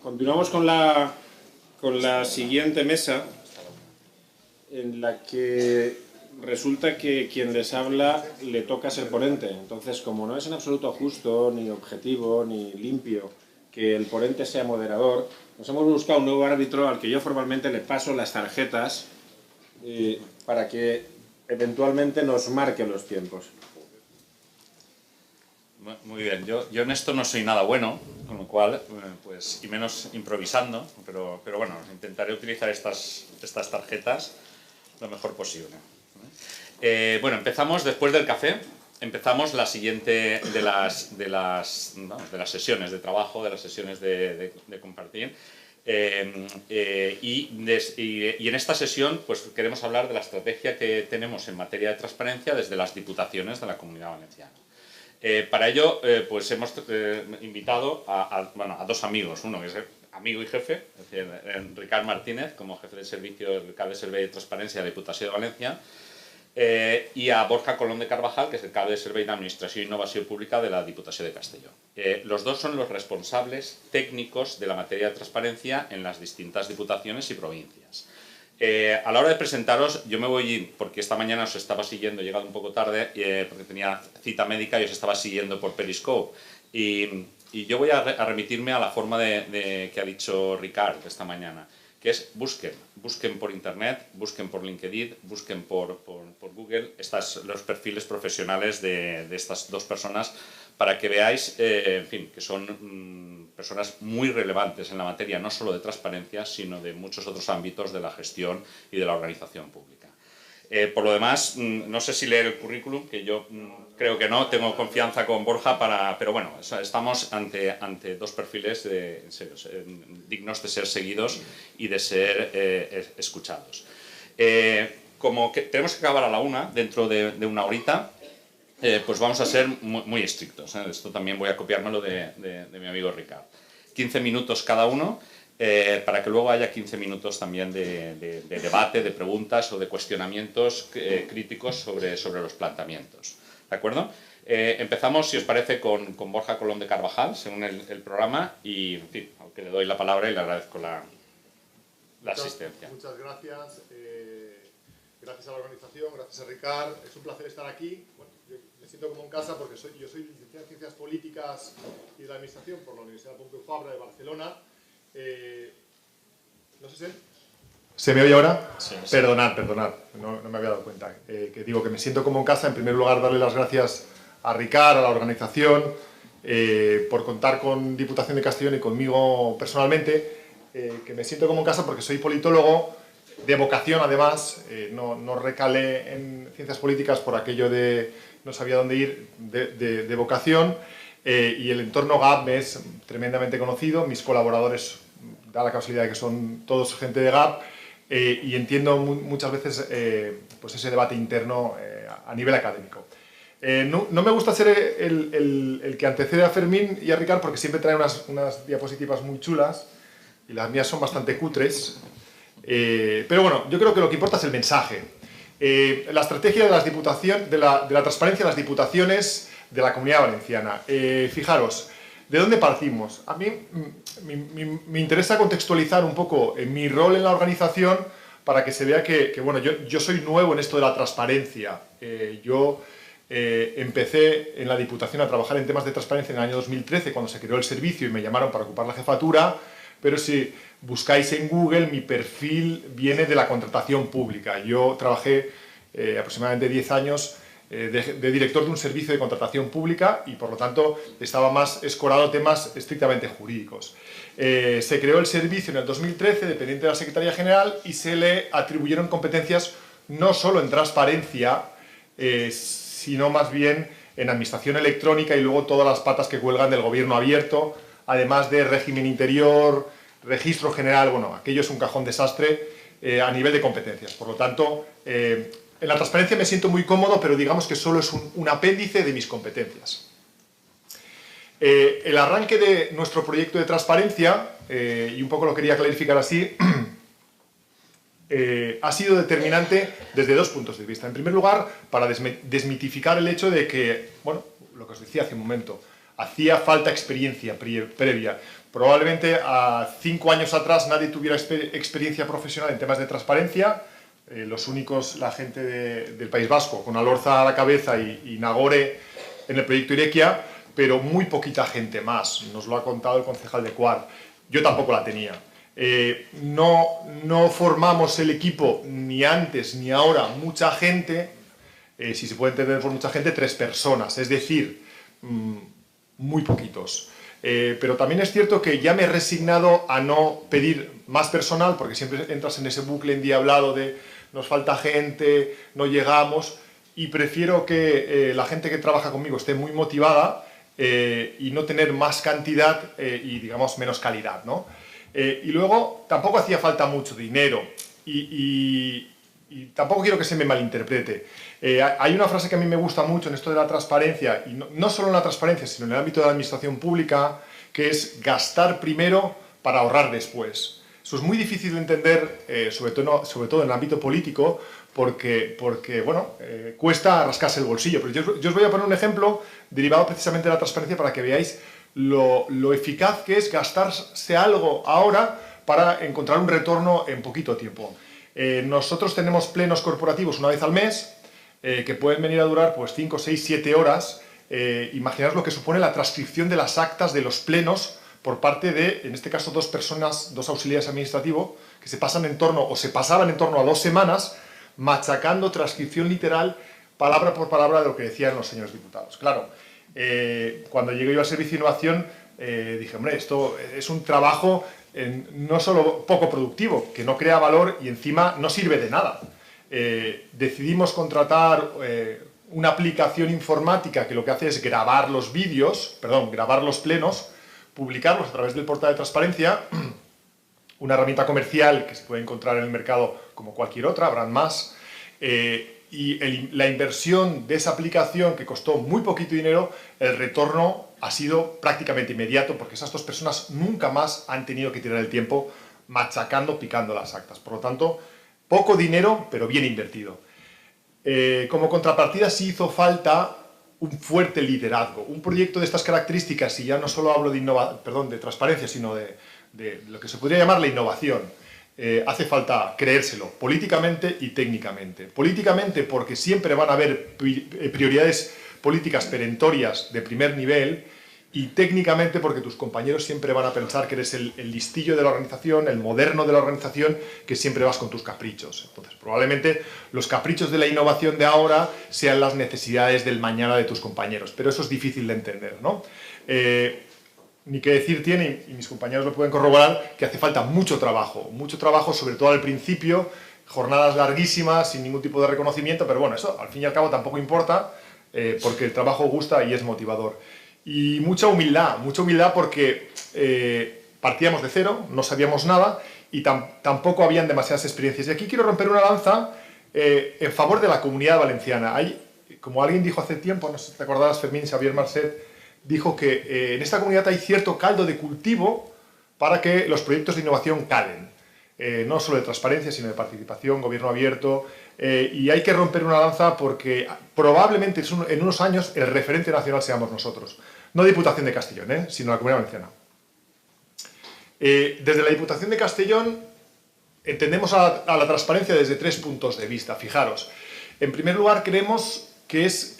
Continuamos con la siguiente mesa, en la que resulta que quien les habla le toca ser ponente. Entonces, como no es en absoluto justo, ni objetivo, ni limpio que el ponente sea moderador, nos hemos buscado un nuevo árbitro al que yo formalmente le paso las tarjetas para que eventualmente nos marque los tiempos. Muy bien, yo en esto no soy nada bueno, con lo cual, pues, y menos improvisando, pero bueno, intentaré utilizar estas tarjetas lo mejor posible. Bueno, empezamos después del café, empezamos la siguiente de las sesiones de trabajo, de las sesiones de compartir. Y en esta sesión pues queremos hablar de la estrategia que tenemos en materia de transparencia desde las diputaciones de la Comunidad Valenciana. Para ello pues hemos invitado a dos amigos, uno que es amigo y jefe, es decir, Ricard Martínez como jefe de servicio del Cap de Servei de Transparència de la Diputació de València, y a Borja Colón de Carvajal, que es el Cap de Servei d'Administració i Innovació Pública de la Diputació de Castelló. Los dos son los responsables técnicos de la materia de transparencia en las distintas diputaciones y provincias. A la hora de presentaros, yo me voy, porque esta mañana os estaba siguiendo, he llegado un poco tarde, porque tenía cita médica y os estaba siguiendo por Periscope. Y yo voy a remitirme a la forma que ha dicho Ricard esta mañana, que es busquen por internet, busquen por LinkedIn, busquen por Google los perfiles profesionales de estas dos personas para que veáis, en fin, que son personas muy relevantes en la materia, no solo de transparencia, sino de muchos otros ámbitos de la gestión y de la organización pública. Por lo demás, no sé si leer el currículum, que yo creo que no, tengo confianza con Borja, pero bueno, estamos ante dos perfiles en serio, dignos de ser seguidos y de ser escuchados. Como que tenemos que acabar a la 1, dentro de una horita, pues vamos a ser muy estrictos. Esto también voy a copiármelo de mi amigo Ricard. 15 minutos cada uno, para que luego haya 15 minutos también de debate, de preguntas o de cuestionamientos críticos sobre los planteamientos. ¿De acuerdo? Empezamos, si os parece, con Borja Colón de Carvajal, según el programa, y en fin, aunque le doy la palabra y le agradezco la asistencia. Muchas gracias. Gracias a la organización, gracias a Ricard. Es un placer estar aquí. Bueno, yo me siento como en casa porque yo soy licenciado en Ciencias Políticas y de la Administración por la Universidad Pompeu Fabra de Barcelona. No sé si... ¿Se me oye ahora? Sí. Perdonad, no me había dado cuenta. Que digo que me siento como en casa. En primer lugar, darle las gracias a Ricard, a la organización, por contar con Diputación de Castellón y conmigo personalmente, que me siento como en casa porque soy politólogo, de vocación además, no recalé en ciencias políticas por aquello de no sabía dónde ir, de vocación, y el entorno GAP me es tremendamente conocido, mis colaboradores da la casualidad de que son todos gente de GAP, y entiendo muchas veces pues ese debate interno a nivel académico. No me gusta ser el que antecede a Fermín y a Ricard porque siempre trae unas diapositivas muy chulas y las mías son bastante cutres. Pero bueno, yo creo que lo que importa es el mensaje. La estrategia de la transparencia de las diputaciones de la Comunidad Valenciana. Fijaros, ¿de dónde partimos? A mí me interesa contextualizar un poco mi rol en la organización para que se vea que bueno, yo soy nuevo en esto de la transparencia. Yo empecé en la Diputación a trabajar en temas de transparencia en el año 2013, cuando se creó el servicio y me llamaron para ocupar la jefatura, pero si buscáis en Google, mi perfil viene de la contratación pública. Yo trabajé aproximadamente 10 años de director de un servicio de contratación pública y, por lo tanto, estaba más escorado a temas estrictamente jurídicos. Se creó el servicio en el 2013, dependiente de la Secretaría General, y se le atribuyeron competencias no solo en transparencia, sino más bien en administración electrónica y luego todas las patas que cuelgan del gobierno abierto, además de régimen interior, registro general, bueno, aquello es un cajón desastre a nivel de competencias. Por lo tanto, en la transparencia me siento muy cómodo, pero digamos que solo es un apéndice de mis competencias. El arranque de nuestro proyecto de transparencia, y un poco lo quería clarificar así, ha sido determinante desde dos puntos de vista. En primer lugar, para desmitificar el hecho de que, bueno, lo que os decía hace un momento, hacía falta experiencia previa. Probablemente a 5 años atrás nadie tuviera experiencia profesional en temas de transparencia. Los únicos, la gente del País Vasco, con Alorza a la cabeza y Nagore en el proyecto Irekia, pero muy poquita gente más. Nos lo ha contado el concejal de Cuart. Yo tampoco la tenía. No formamos el equipo ni antes ni ahora mucha gente, si se puede entender por mucha gente, 3 personas, es decir, muy poquitos. Pero también es cierto que ya me he resignado a no pedir más personal, porque siempre entras en ese bucle endiablado de nos falta gente, no llegamos, y prefiero que la gente que trabaja conmigo esté muy motivada y no tener más cantidad y, digamos, menos calidad, ¿no? Y luego, tampoco hacía falta mucho dinero y tampoco quiero que se me malinterprete. Hay una frase que a mí me gusta mucho en esto de la transparencia, y no solo en la transparencia, sino en el ámbito de la administración pública, que es gastar primero para ahorrar después. Eso es muy difícil de entender, sobre todo en el ámbito político, porque bueno, cuesta rascarse el bolsillo. Pero yo os voy a poner un ejemplo derivado precisamente de la transparencia para que veáis lo eficaz que es gastarse algo ahora para encontrar un retorno en poquito tiempo. Nosotros tenemos plenos corporativos una vez al mes, que pueden venir a durar pues 5, 6, 7 horas. Imaginaos lo que supone la transcripción de las actas de los plenos por parte de, en este caso, 2 personas, 2 auxiliares administrativos, que se pasaban en torno a 2 semanas machacando transcripción literal, palabra por palabra, de lo que decían los señores diputados. Claro, cuando llegué yo al Servicio de Innovación, dije, hombre, esto es un trabajo no solo poco productivo, que no crea valor y encima no sirve de nada. Decidimos contratar una aplicación informática que lo que hace es grabar los vídeos, grabar los plenos, publicarlos a través del portal de transparencia, una herramienta comercial que se puede encontrar en el mercado como cualquier otra, habrán más, y la inversión de esa aplicación, que costó muy poquito dinero, el retorno ha sido prácticamente inmediato, porque esas 2 personas nunca más han tenido que tirar el tiempo machacando, picando las actas. Por lo tanto, poco dinero, pero bien invertido. Como contrapartida sí hizo falta un fuerte liderazgo. Un proyecto de estas características, y ya no solo hablo de transparencia, sino de lo que se podría llamar la innovación, hace falta creérselo, políticamente y técnicamente. Políticamente porque siempre van a haber prioridades políticas perentorias de primer nivel, y técnicamente porque tus compañeros siempre van a pensar que eres el listillo de la organización, el moderno de la organización, que siempre vas con tus caprichos. Entonces, probablemente los caprichos de la innovación de ahora sean las necesidades del mañana de tus compañeros, pero eso es difícil de entender, ¿no? Ni que decir tiene, y mis compañeros lo pueden corroborar, que hace falta mucho trabajo sobre todo al principio, jornadas larguísimas, sin ningún tipo de reconocimiento, pero bueno, eso al fin y al cabo tampoco importa, porque el trabajo gusta y es motivador. Y mucha humildad porque partíamos de cero, no sabíamos nada y tampoco habían demasiadas experiencias. Y aquí quiero romper una lanza en favor de la Comunidad Valenciana. Como alguien dijo hace tiempo, no sé si te acordarás, Fermín, Xavier Marcet, dijo que en esta comunidad hay cierto caldo de cultivo para que los proyectos de innovación calen. No solo de transparencia, sino de participación, gobierno abierto, y hay que romper una lanza porque probablemente en unos años el referente nacional seamos nosotros. No Diputación de Castellón, sino la Comunidad Valenciana. Desde la Diputación de Castellón entendemos a la transparencia desde 3 puntos de vista. Fijaros, en primer lugar creemos que es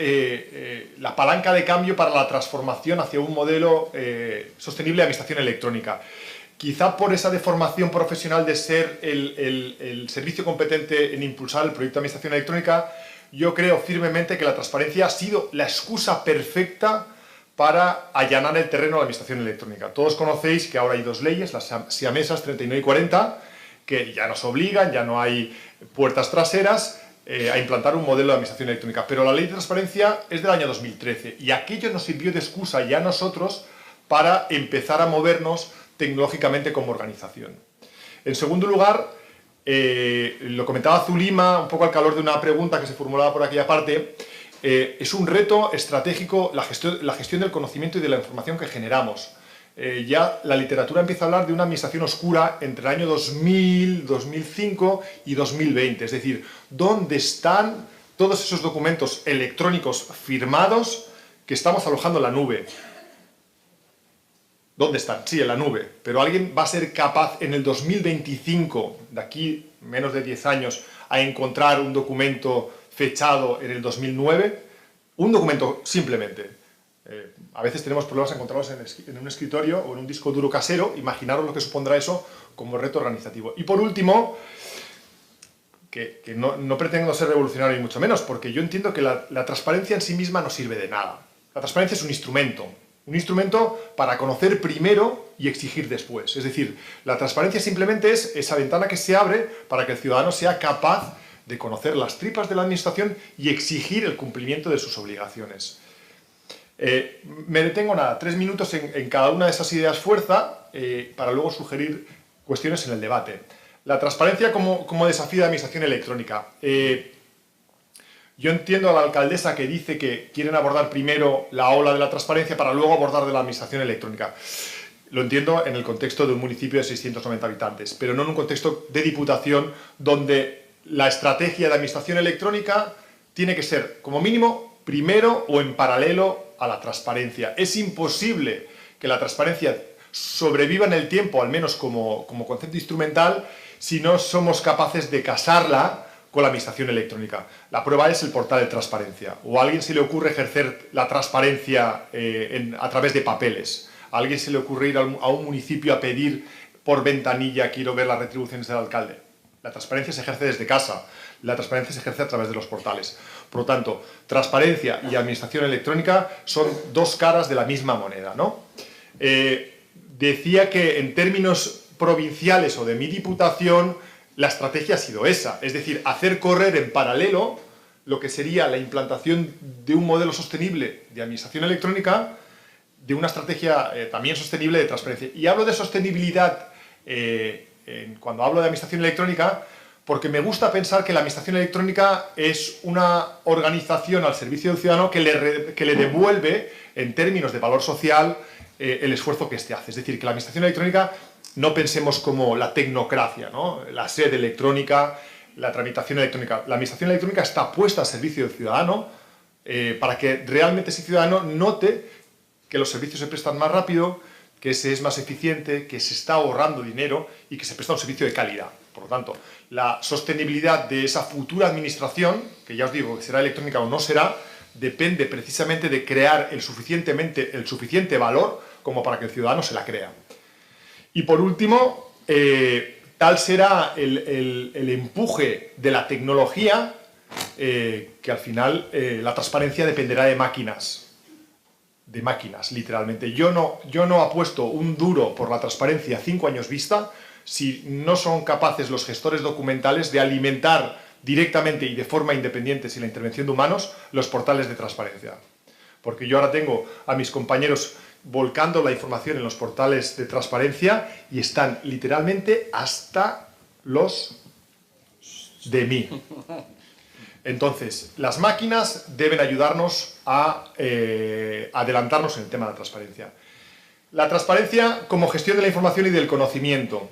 la palanca de cambio para la transformación hacia un modelo sostenible de administración electrónica. Quizá por esa deformación profesional de ser el servicio competente en impulsar el proyecto de administración electrónica, yo creo firmemente que la transparencia ha sido la excusa perfecta para allanar el terreno a la administración electrónica. Todos conocéis que ahora hay 2 leyes, las siamesas 39 y 40, que ya nos obligan, ya no hay puertas traseras, a implantar un modelo de administración electrónica. Pero la ley de transparencia es del año 2013 y aquello nos sirvió de excusa ya a nosotros para empezar a movernos tecnológicamente como organización. En segundo lugar, lo comentaba Zulima, un poco al calor de una pregunta que se formulaba por aquella parte, es un reto estratégico la gestión del conocimiento y de la información que generamos. Ya la literatura empieza a hablar de una administración oscura entre el año 2000, 2005 y 2020, es decir, ¿dónde están todos esos documentos electrónicos firmados que estamos alojando en la nube? ¿Dónde están? Sí, en la nube. Pero ¿alguien va a ser capaz en el 2025, de aquí menos de 10 años, a encontrar un documento fechado en el 2009? Un documento simplemente. A veces tenemos problemas encontrarlos en un escritorio o en un disco duro casero. Imaginaros lo que supondrá eso como reto organizativo. Y por último, que no pretendo ser revolucionario ni mucho menos, porque yo entiendo que la transparencia en sí misma no sirve de nada. La transparencia es un instrumento para conocer primero y exigir después. Es decir, la transparencia simplemente es esa ventana que se abre para que el ciudadano sea capaz de conocer las tripas de la administración y exigir el cumplimiento de sus obligaciones. Me detengo 3 minutos en cada una de esas ideas fuerza para luego sugerir cuestiones en el debate. La transparencia como desafío de administración electrónica. Yo entiendo a la alcaldesa que dice que quieren abordar primero la ola de la transparencia para luego abordar de la administración electrónica. Lo entiendo en el contexto de un municipio de 690 habitantes, pero no en un contexto de diputación donde la estrategia de administración electrónica tiene que ser, como mínimo, primero o en paralelo a la transparencia. Es imposible que la transparencia sobreviva en el tiempo, al menos como concepto instrumental, si no somos capaces de casarla con la administración electrónica. La prueba es el portal de transparencia. O a alguien se le ocurre ejercer la transparencia a través de papeles. A alguien se le ocurre ir a un municipio a pedir por ventanilla, quiero ver las retribuciones del alcalde. La transparencia se ejerce desde casa. La transparencia se ejerce a través de los portales. Por lo tanto, transparencia y administración electrónica son dos caras de la misma moneda, ¿no? Decía que en términos provinciales o de mi diputación, la estrategia ha sido esa, es decir, hacer correr en paralelo lo que sería la implantación de un modelo sostenible de administración electrónica, de una estrategia también sostenible de transparencia. Y hablo de sostenibilidad cuando hablo de administración electrónica, porque me gusta pensar que la administración electrónica es una organización al servicio del ciudadano que le devuelve, en términos de valor social, el esfuerzo que éste hace. Es decir, que la administración electrónica no pensemos como la tecnocracia, ¿no? La sede electrónica, la tramitación electrónica. La administración electrónica está puesta al servicio del ciudadano para que realmente ese ciudadano note que los servicios se prestan más rápido, que se es más eficiente, que se está ahorrando dinero y que se presta un servicio de calidad. Por lo tanto, la sostenibilidad de esa futura administración, que ya os digo que será electrónica o no será, depende precisamente de crear el suficiente valor como para que el ciudadano se la crea. Y por último, tal será el empuje de la tecnología que al final la transparencia dependerá de máquinas, literalmente. Yo no apuesto un duro por la transparencia a 5 años vista si no son capaces los gestores documentales de alimentar directamente y de forma independiente, sin la intervención de humanos, los portales de transparencia. Porque yo ahora tengo a mis compañeros volcando la información en los portales de transparencia y están literalmente hasta los de mí. Entonces, las máquinas deben ayudarnos a adelantarnos en el tema de la transparencia. La transparencia como gestión de la información y del conocimiento.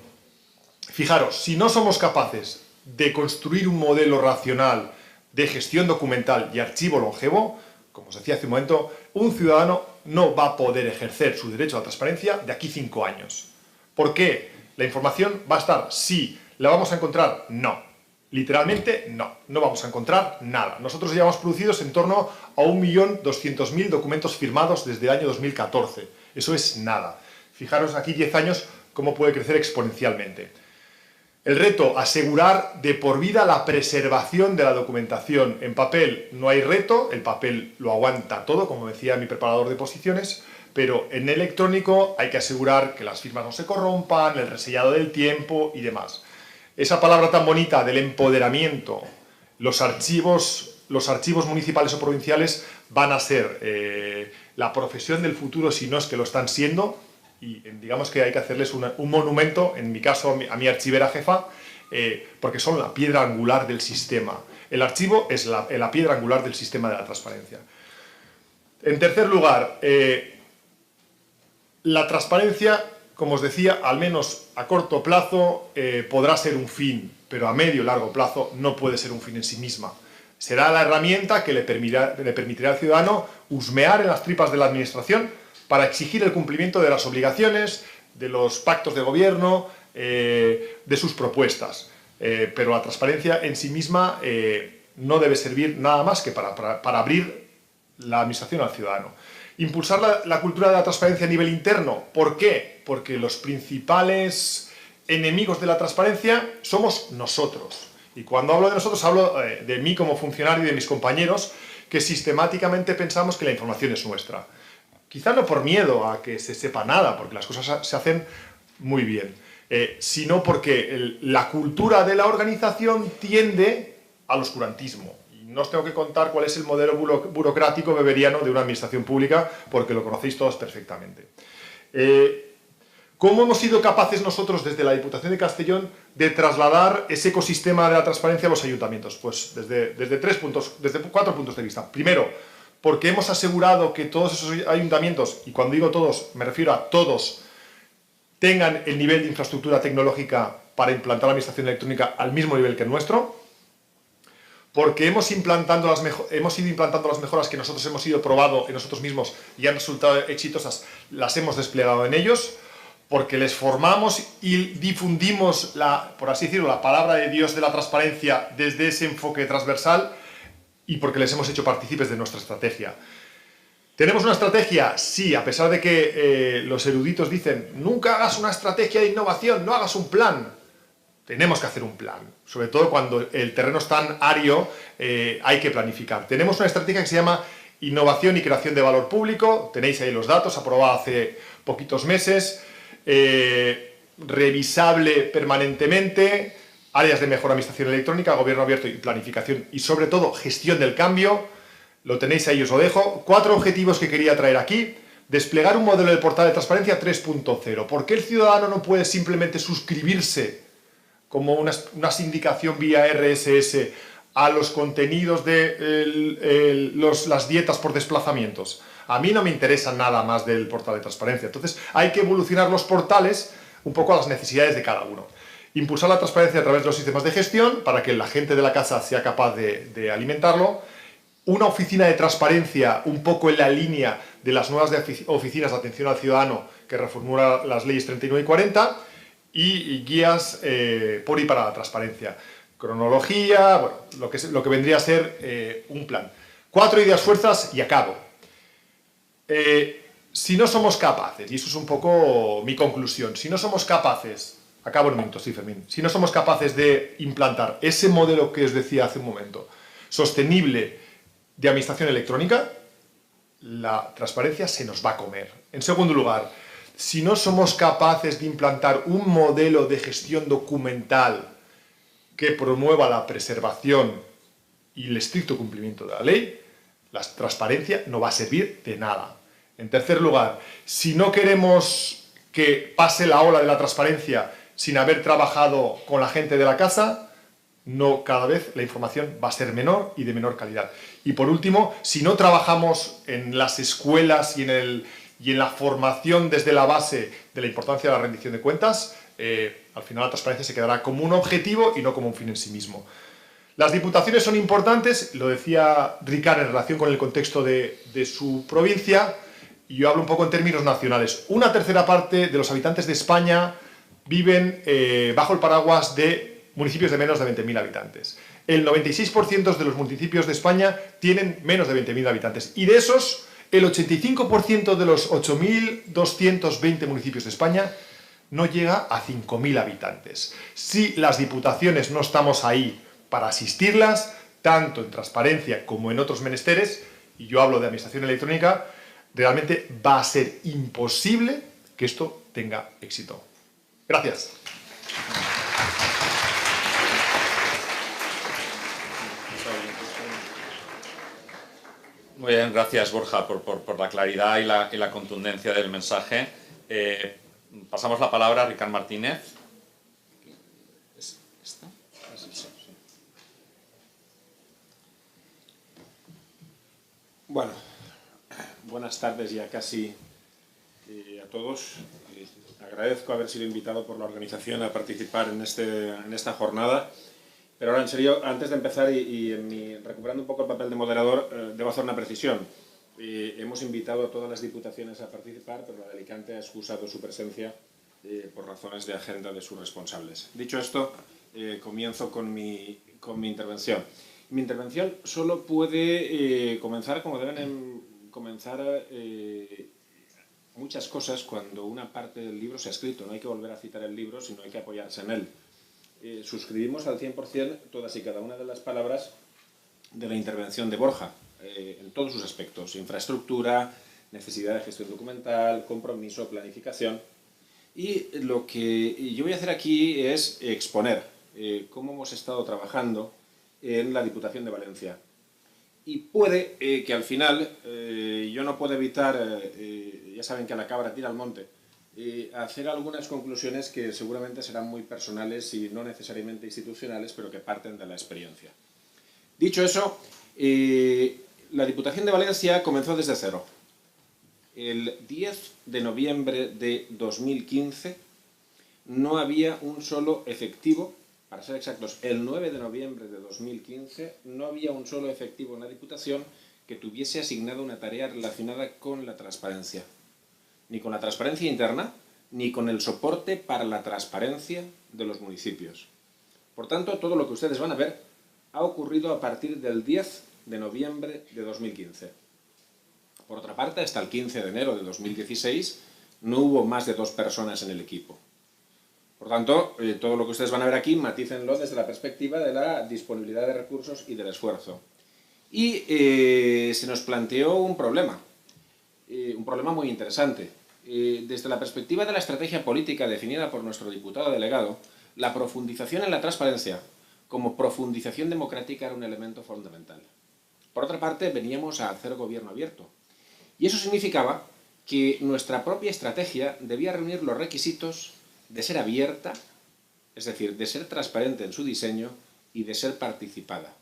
Fijaros, si no somos capaces de construir un modelo racional de gestión documental y archivo longevo, como os decía hace un momento, un ciudadano no va a poder ejercer su derecho a la transparencia de aquí 5 años. ¿Por qué? ¿La información va a estar? Sí. ¿La vamos a encontrar? No. Literalmente, no. No vamos a encontrar nada. Nosotros llevamos producidos en torno a 1.200.000 documentos firmados desde el año 2014. Eso es nada. Fijaros aquí 10 años cómo puede crecer exponencialmente. El reto, asegurar de por vida la preservación de la documentación. En papel no hay reto, el papel lo aguanta todo, como decía mi preparador de posiciones, pero en electrónico hay que asegurar que las firmas no se corrompan, el resellado del tiempo y demás. Esa palabra tan bonita del empoderamiento, los archivos municipales o provinciales van a ser la profesión del futuro, si no es que lo están siendo, y digamos que hay que hacerles un monumento, en mi caso a mi archivera jefa, porque son la piedra angular del sistema. El archivo es la piedra angular del sistema de la transparencia. En tercer lugar, la transparencia, como os decía, al menos a corto plazo podrá ser un fin, pero a medio y largo plazo no puede ser un fin en sí misma. Será la herramienta que le permitirá al ciudadano husmear en las tripas de la administración para exigir el cumplimiento de las obligaciones, de los pactos de gobierno, de sus propuestas. Pero la transparencia en sí misma no debe servir nada más que para abrir la administración al ciudadano. Impulsar la cultura de la transparencia a nivel interno. ¿Por qué? Porque los principales enemigos de la transparencia somos nosotros. Y cuando hablo de nosotros, hablo de mí como funcionario y de mis compañeros, que sistemáticamente pensamos que la información es nuestra. Quizá no por miedo a que se sepa nada, porque las cosas se hacen muy bien, sino porque la cultura de la organización tiende al oscurantismo. Y no os tengo que contar cuál es el modelo burocrático beberiano de una administración pública, porque lo conocéis todos perfectamente. ¿Cómo hemos sido capaces nosotros, desde la Diputación de Castellón, de trasladar ese ecosistema de la transparencia a los ayuntamientos? Pues desde 4 puntos de vista. Primero, porque hemos asegurado que todos esos ayuntamientos, y cuando digo todos, me refiero a todos, tengan el nivel de infraestructura tecnológica para implantar la administración electrónica al mismo nivel que el nuestro, porque hemos ido implantando las mejoras que nosotros hemos ido probando en nosotros mismos y han resultado exitosas, las hemos desplegado en ellos, porque les formamos y difundimos, por así decirlo, la palabra de Dios de la transparencia desde ese enfoque transversal y porque les hemos hecho partícipes de nuestra estrategia. ¿Tenemos una estrategia? Sí, a pesar de que los eruditos dicen nunca hagas una estrategia de innovación, no hagas un plan. Tenemos que hacer un plan, sobre todo cuando el terreno es tan árido, hay que planificar. Tenemos una estrategia que se llama Innovación y Creación de Valor Público, tenéis ahí los datos, aprobada hace poquitos meses, revisable permanentemente, áreas de mejor administración electrónica, gobierno abierto y planificación y sobre todo gestión del cambio. Lo tenéis ahí, os lo dejo. 4 objetivos que quería traer aquí. Desplegar un modelo de portal de transparencia 3.0. ¿Por qué el ciudadano no puede simplemente suscribirse como una sindicación vía RSS a los contenidos de las dietas por desplazamientos? A mí no me interesa nada más del portal de transparencia. Entonces hay que evolucionar los portales un poco a las necesidades de cada uno. Impulsar la transparencia a través de los sistemas de gestión para que la gente de la casa sea capaz de alimentarlo. Una oficina de transparencia un poco en la línea de las nuevas oficinas de atención al ciudadano que reformula las leyes 39 y 40 y guías por y para la transparencia. Cronología, bueno, lo que vendría a ser un plan. 4 ideas fuerzas y acabo. Si no somos capaces, y eso es un poco mi conclusión, si no somos capaces, acabo en un minuto, sí, Fermín, si no somos capaces de implantar ese modelo que os decía hace un momento, sostenible de administración electrónica, la transparencia se nos va a comer. En segundo lugar, si no somos capaces de implantar un modelo de gestión documental que promueva la preservación y el estricto cumplimiento de la ley, la transparencia no va a servir de nada. En tercer lugar, si no queremos que pase la ola de la transparencia sin haber trabajado con la gente de la casa, cada vez la información va a ser menor y de menor calidad. Y por último, si no trabajamos en las escuelas y en la formación desde la base de la importancia de la rendición de cuentas, al final la transparencia se quedará como un objetivo y no como un fin en sí mismo. Las diputaciones son importantes, lo decía Ricard en relación con el contexto de su provincia, y yo hablo un poco en términos nacionales. 1/3 parte de los habitantes de España viven bajo el paraguas de municipios de menos de 20.000 habitantes. El 96% de los municipios de España tienen menos de 20.000 habitantes. Y de esos, el 85% de los 8.220 municipios de España no llega a 5.000 habitantes. Si las diputaciones no estamos ahí para asistirlas, tanto en transparencia como en otros menesteres, y yo hablo de administración electrónica, realmente va a ser imposible que esto tenga éxito. Gracias. Muy bien, gracias Borja por la claridad y la contundencia del mensaje. Pasamos la palabra a Ricard Martínez. Bueno, buenas tardes ya casi a todos. Agradezco haber sido invitado por la organización a participar en esta jornada. Pero ahora, en serio, antes de empezar recuperando un poco el papel de moderador, debo hacer una precisión. hemos invitado a todas las diputaciones a participar, pero la de Alicante ha excusado su presencia por razones de agenda de sus responsables. Dicho esto, comienzo con mi intervención. Mi intervención solo puede comenzar como deben comenzar muchas cosas cuando una parte del libro se ha escrito. No hay que volver a citar el libro, sino hay que apoyarse en él. Suscribimos al 100% todas y cada una de las palabras de la intervención de Borja, en todos sus aspectos: infraestructura, necesidad de gestión documental, compromiso, planificación. Y lo que yo voy a hacer aquí es exponer cómo hemos estado trabajando en la Diputación de Valencia. Y puede que al final yo no puedo evitar, ya saben que a la cabra tira al monte, hacer algunas conclusiones que seguramente serán muy personales y no necesariamente institucionales, pero que parten de la experiencia. Dicho eso, la Diputación de Valencia comenzó desde cero. El 10 de noviembre de 2015 no había un solo efectivo, para ser exactos, el 9 de noviembre de 2015 no había un solo efectivo en la Diputación que tuviese asignada una tarea relacionada con la transparencia. Ni con la transparencia interna, ni con el soporte para la transparencia de los municipios. Por tanto, todo lo que ustedes van a ver ha ocurrido a partir del 10 de noviembre de 2015. Por otra parte, hasta el 15 de enero de 2016 no hubo más de 2 personas en el equipo. Por tanto, todo lo que ustedes van a ver aquí, matícenlo desde la perspectiva de la disponibilidad de recursos y del esfuerzo. Y se nos planteó un problema muy interesante. Desde la perspectiva de la estrategia política definida por nuestro diputado delegado, la profundización en la transparencia como profundización democrática era un elemento fundamental. Por otra parte, veníamos a hacer gobierno abierto. Y eso significaba que nuestra propia estrategia debía reunir los requisitos de ser abierta, es decir, de ser transparente en su diseño y de ser participada.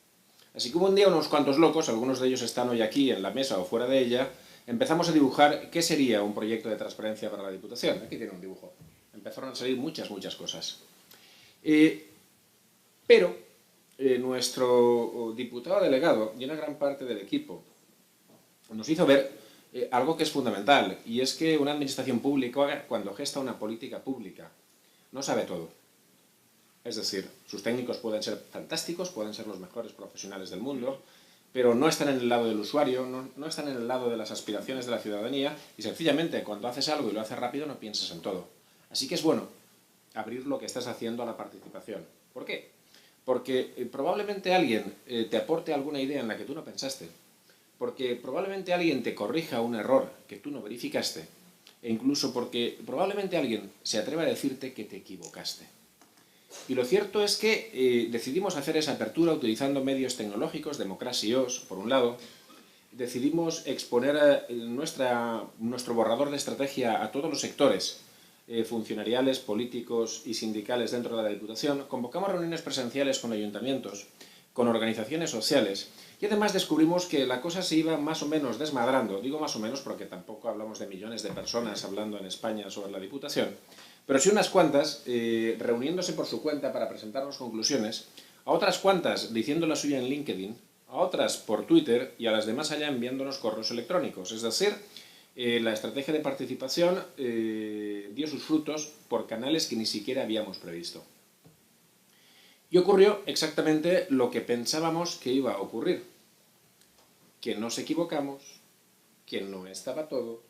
Así que hubo un día unos cuantos locos, algunos de ellos están hoy aquí en la mesa o fuera de ella, empezamos a dibujar qué sería un proyecto de transparencia para la Diputación. Aquí tiene un dibujo. Empezaron a salir muchas cosas. Pero nuestro diputado delegado y una gran parte del equipo nos hizo ver algo que es fundamental, y es que una administración pública, cuando gesta una política pública, no sabe todo. Es decir, sus técnicos pueden ser fantásticos, pueden ser los mejores profesionales del mundo, pero no están en el lado del usuario, no están en el lado de las aspiraciones de la ciudadanía, y sencillamente cuando haces algo y lo haces rápido no piensas en todo. Así que es bueno abrir lo que estás haciendo a la participación. ¿Por qué? Porque probablemente alguien te aporte alguna idea en la que tú no pensaste, porque probablemente alguien te corrija un error que tú no verificaste, e incluso porque probablemente alguien se atreva a decirte que te equivocaste. Y lo cierto es que decidimos hacer esa apertura utilizando medios tecnológicos, Democracy.os, por un lado. Decidimos exponer nuestro borrador de estrategia a todos los sectores, funcionariales, políticos y sindicales dentro de la Diputación. Convocamos reuniones presenciales con ayuntamientos, con organizaciones sociales, y además descubrimos que la cosa se iba más o menos desmadrando. Digo más o menos porque tampoco hablamos de millones de personas hablando en España sobre la Diputación, pero sí unas cuantas reuniéndose por su cuenta para presentarnos conclusiones, a otras cuantas diciendo la suya en LinkedIn, a otras por Twitter y a las demás allá enviándonos correos electrónicos. Es decir, la estrategia de participación dio sus frutos por canales que ni siquiera habíamos previsto. Y ocurrió exactamente lo que pensábamos que iba a ocurrir, que nos equivocamos, que no estaba todo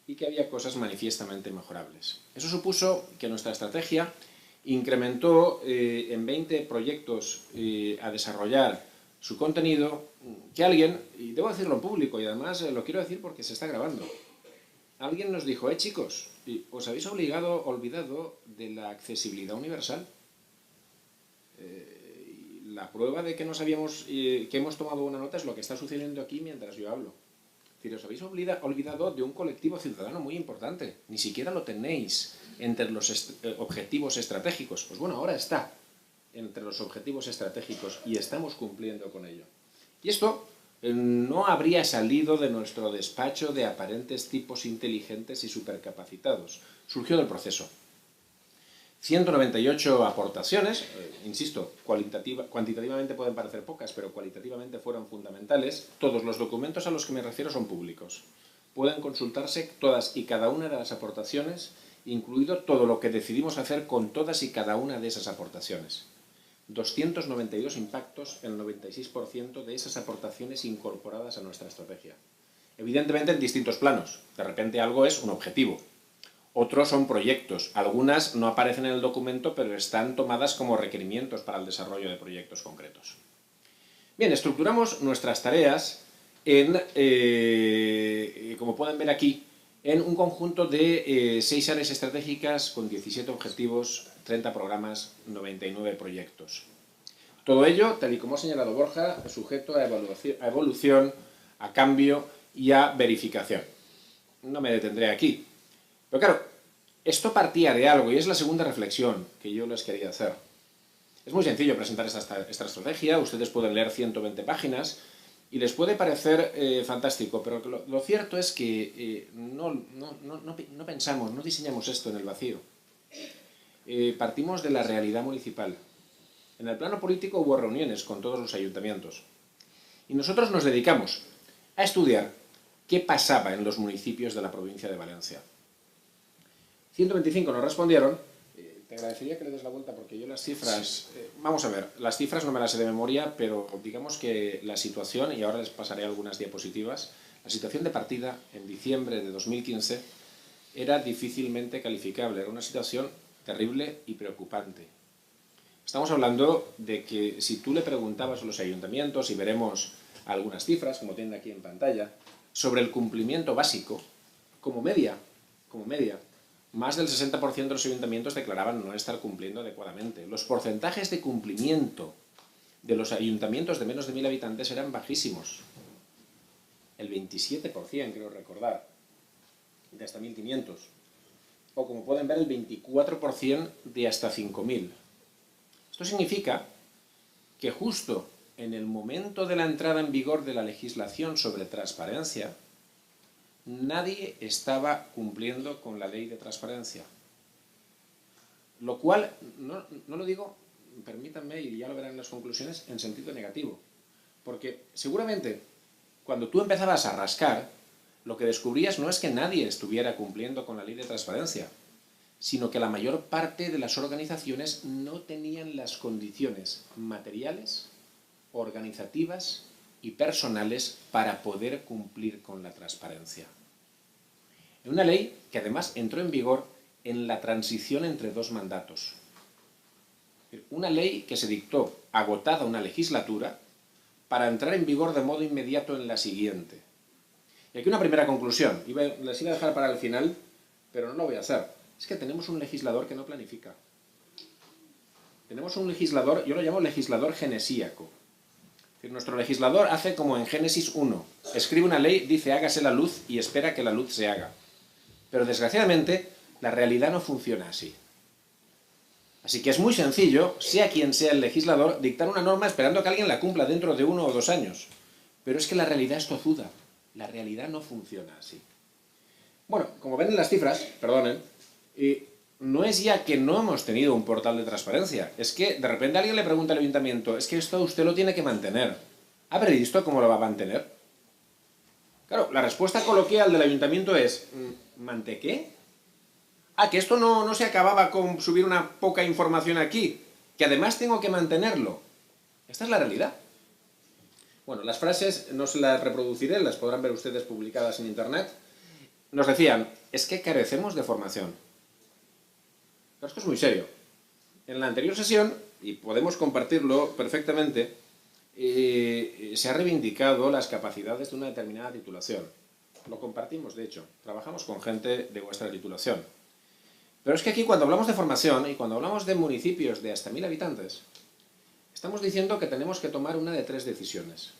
y que había cosas manifiestamente mejorables. Eso supuso que nuestra estrategia incrementó en 20 proyectos a desarrollar su contenido, que alguien, y debo decirlo en público y además lo quiero decir porque se está grabando, alguien nos dijo: chicos, ¿os habéis olvidado de la accesibilidad universal? La prueba de que que hemos tomado una nota es lo que está sucediendo aquí mientras yo hablo. Es decir, os habéis olvidado de un colectivo ciudadano muy importante. Ni siquiera lo tenéis entre los objetivos estratégicos. Pues bueno, ahora está entre los objetivos estratégicos y estamos cumpliendo con ello. Y esto no habría salido de nuestro despacho de aparentes tipos inteligentes y supercapacitados. Surgió del proceso. 198 aportaciones, insisto, cuantitativamente pueden parecer pocas, pero cualitativamente fueron fundamentales. Todos los documentos a los que me refiero son públicos. Pueden consultarse todas y cada una de las aportaciones, incluido todo lo que decidimos hacer con todas y cada una de esas aportaciones. 292 impactos, el 96% de esas aportaciones incorporadas a nuestra estrategia. Evidentemente en distintos planos. De repente algo es un objetivo. Otros son proyectos. Algunas no aparecen en el documento, pero están tomadas como requerimientos para el desarrollo de proyectos concretos. Bien, estructuramos nuestras tareas en, como pueden ver aquí, en un conjunto de 6 áreas estratégicas con 17 objetivos, 30 programas, 99 proyectos. Todo ello, tal y como ha señalado Borja, sujeto a evolución, a cambio y a verificación. No me detendré aquí. Pero claro, esto partía de algo y es la segunda reflexión que yo les quería hacer. Es muy sencillo presentar esta estrategia, ustedes pueden leer 120 páginas y les puede parecer fantástico, pero lo cierto es que no pensamos, no diseñamos esto en el vacío. Partimos de la realidad municipal. En el plano político hubo reuniones con todos los ayuntamientos y nosotros nos dedicamos a estudiar qué pasaba en los municipios de la provincia de Valencia. 125 nos respondieron. Te agradecería que le des la vuelta porque yo las cifras... vamos a ver, las cifras no me las sé de memoria, pero digamos que la situación, y ahora les pasaré algunas diapositivas, la situación de partida en diciembre de 2015 era difícilmente calificable, era una situación terrible y preocupante. Estamos hablando de que si tú le preguntabas a los ayuntamientos, y veremos algunas cifras, como tienen aquí en pantalla, sobre el cumplimiento básico, como media, más del 60% de los ayuntamientos declaraban no estar cumpliendo adecuadamente. Los porcentajes de cumplimiento de los ayuntamientos de menos de 1000 habitantes eran bajísimos. El 27%, creo recordar, de hasta 1500. O como pueden ver, el 24% de hasta 5000. Esto significa que justo en el momento de la entrada en vigor de la legislación sobre transparencia, nadie estaba cumpliendo con la ley de transparencia. Lo cual, no lo digo, permítanme, y ya lo verán en las conclusiones, en sentido negativo. Porque seguramente, cuando tú empezabas a rascar, lo que descubrías no es que nadie estuviera cumpliendo con la ley de transparencia, sino que la mayor parte de las organizaciones no tenían las condiciones materiales, organizativas y personales para poder cumplir con la transparencia. Una ley que además entró en vigor en la transición entre 2 mandatos. Una ley que se dictó agotada una legislatura para entrar en vigor de modo inmediato en la siguiente. Y aquí una primera conclusión. Les iba a dejar para el final, pero no lo voy a hacer. Es que tenemos un legislador que no planifica. Tenemos un legislador, yo lo llamo legislador genesíaco. Nuestro legislador hace como en Génesis 1. Escribe una ley, dice hágase la luz y espera que la luz se haga. Pero desgraciadamente la realidad no funciona así. Así que es muy sencillo, sea quien sea el legislador, dictar una norma esperando que alguien la cumpla dentro de 1 o 2 años. Pero es que la realidad es tozuda. La realidad no funciona así. Bueno, como ven en las cifras, perdonen, no es ya que no hemos tenido un portal de transparencia, es que de repente alguien le pregunta al ayuntamiento, es que esto usted lo tiene que mantener. ¿Ha previsto cómo lo va a mantener? Claro, la respuesta coloquial del ayuntamiento es, ¿mante qué? Ah, que esto no se acababa con subir una poca información aquí, que además tengo que mantenerlo. Esta es la realidad. Bueno, las frases no se las reproduciré, las podrán ver ustedes publicadas en internet. Nos decían, es que carecemos de formación. Pero esto es muy serio. En la anterior sesión, y podemos compartirlo perfectamente, se ha reivindicado las capacidades de una determinada titulación. Lo compartimos, de hecho. Trabajamos con gente de vuestra titulación. Pero es que aquí cuando hablamos de formación y cuando hablamos de municipios de hasta 1000 habitantes, estamos diciendo que tenemos que tomar una de 3 decisiones.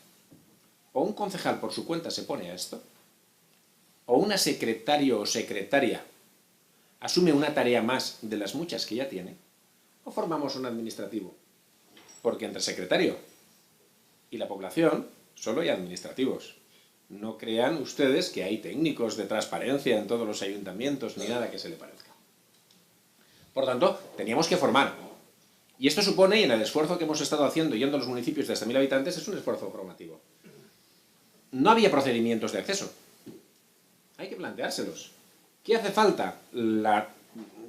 O un concejal por su cuenta se pone a esto, o una secretario o secretaria asume una tarea más de las muchas que ya tiene, o formamos un administrativo. Porque entre secretario y la población solo hay administrativos. No crean ustedes que hay técnicos de transparencia en todos los ayuntamientos ni nada que se le parezca. Por tanto, teníamos que formar. Y esto supone, y en el esfuerzo que hemos estado haciendo yendo a los municipios de hasta 1000 habitantes, es un esfuerzo formativo. No había procedimientos de acceso. Hay que planteárselos. ¿Qué hace falta? La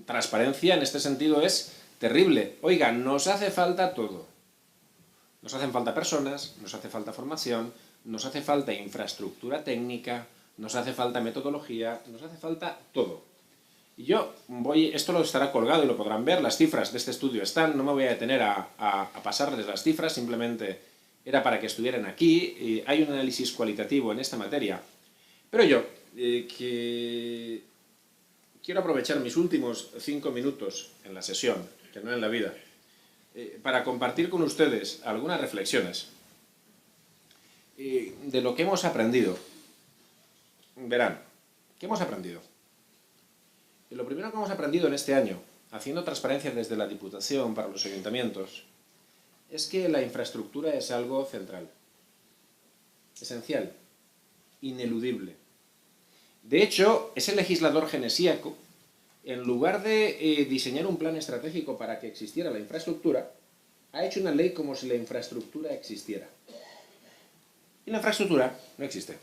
transparencia en este sentido es terrible. Oiga, nos hace falta todo. Nos hacen falta personas, nos hace falta formación, nos hace falta infraestructura técnica, nos hace falta metodología, nos hace falta todo. Y yo esto lo estará colgado y lo podrán ver, las cifras de este estudio están, no me voy a detener a pasarles las cifras, simplemente era para que estuvieran aquí, y hay un análisis cualitativo en esta materia. Pero yo, que quiero aprovechar mis últimos 5 minutos en la sesión, que no en la vida, para compartir con ustedes algunas reflexiones de lo que hemos aprendido. Verán, ¿qué hemos aprendido? Lo primero que hemos aprendido en este año, haciendo transparencia desde la Diputación para los ayuntamientos, es que la infraestructura es algo central, esencial, ineludible. De hecho, ese legislador genesíaco, en lugar de diseñar un plan estratégico para que existiera la infraestructura, ha hecho una ley como si la infraestructura existiera. Y la infraestructura no existe.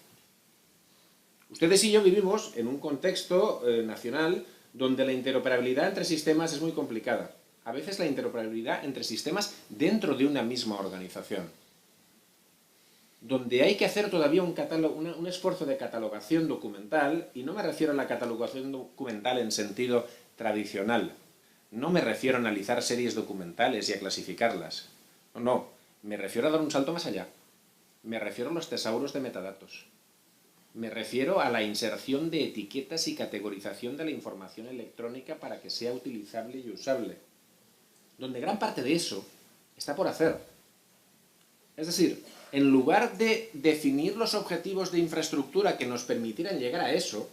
Ustedes y yo vivimos en un contexto nacional donde la interoperabilidad entre sistemas es muy complicada. A veces la interoperabilidad entre sistemas dentro de una misma organización. Donde hay que hacer todavía un esfuerzo de catalogación documental, y no me refiero a la catalogación documental en sentido tradicional. No me refiero a analizar series documentales y a clasificarlas. No, me refiero a dar un salto más allá. Me refiero a los tesauros de metadatos. Me refiero a la inserción de etiquetas y categorización de la información electrónica para que sea utilizable y usable. Donde gran parte de eso está por hacer. Es decir, en lugar de definir los objetivos de infraestructura que nos permitieran llegar a eso,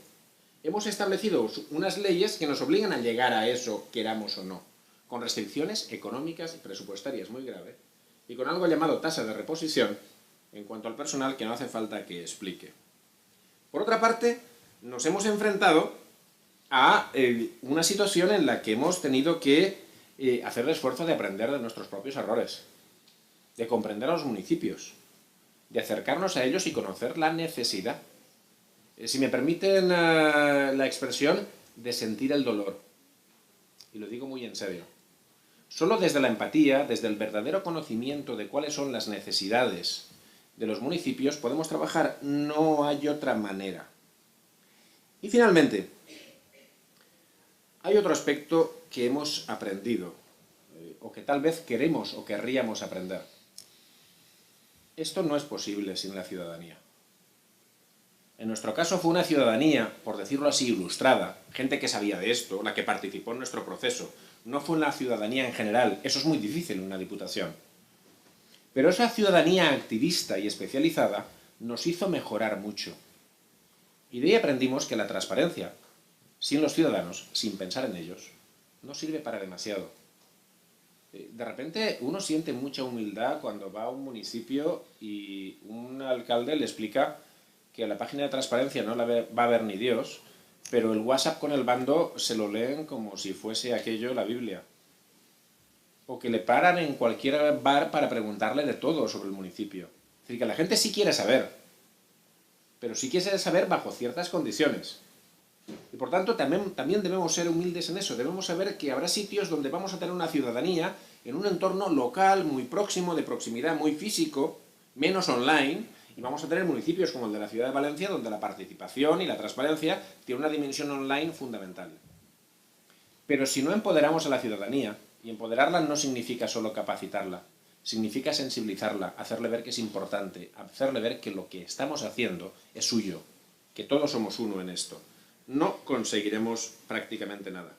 hemos establecido unas leyes que nos obligan a llegar a eso, queramos o no, con restricciones económicas y presupuestarias muy graves, y con algo llamado tasa de reposición en cuanto al personal que no hace falta que explique. Por otra parte, nos hemos enfrentado a una situación en la que hemos tenido que hacer el esfuerzo de aprender de nuestros propios errores, de comprender a los municipios, de acercarnos a ellos y conocer la necesidad. Si me permiten la expresión, de sentir el dolor. Y lo digo muy en serio. Solo desde la empatía, desde el verdadero conocimiento de cuáles son las necesidades de los municipios, podemos trabajar. No hay otra manera. Y finalmente, hay otro aspecto que hemos aprendido, o que tal vez queremos o querríamos aprender. Esto no es posible sin la ciudadanía. En nuestro caso fue una ciudadanía, por decirlo así, ilustrada, gente que sabía de esto, la que participó en nuestro proceso. No fue una ciudadanía en general, eso es muy difícil en una diputación. Pero esa ciudadanía activista y especializada nos hizo mejorar mucho. Y de ahí aprendimos que la transparencia, sin los ciudadanos, sin pensar en ellos, no sirve para demasiado. De repente uno siente mucha humildad cuando va a un municipio y un alcalde le explica que la página de transparencia no la va a ver ni Dios, pero el WhatsApp con el bando se lo leen como si fuese aquello la Biblia. O que le paran en cualquier bar para preguntarle de todo sobre el municipio. Es decir, que la gente sí quiere saber, pero sí quiere saber bajo ciertas condiciones. Y por tanto también debemos ser humildes en eso. Debemos saber que habrá sitios donde vamos a tener una ciudadanía en un entorno local, muy próximo, de proximidad, muy físico, menos online, y vamos a tener municipios como el de la ciudad de Valencia, donde la participación y la transparencia tiene una dimensión online fundamental. Pero si no empoderamos a la ciudadanía, y empoderarla no significa solo capacitarla, significa sensibilizarla, hacerle ver que es importante, hacerle ver que lo que estamos haciendo es suyo, que todos somos uno en esto. No conseguiremos prácticamente nada.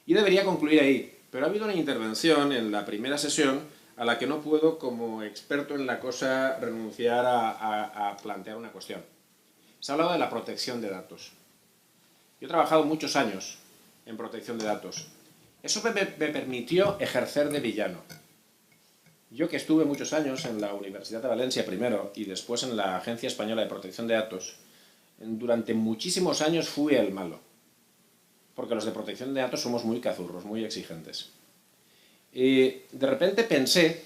Y debería concluir ahí, pero ha habido una intervención en la primera sesión a la que no puedo, como experto en la cosa, renunciar a plantear una cuestión. Se ha hablado de la protección de datos. Yo he trabajado muchos años en protección de datos. Eso me permitió ejercer de villano. Yo, que estuve muchos años en la Universidad de Valencia primero y después en la Agencia Española de Protección de Datos, durante muchísimos años fui el malo. porque los de protección de datos somos muy cazurros, muy exigentes. Y de repente pensé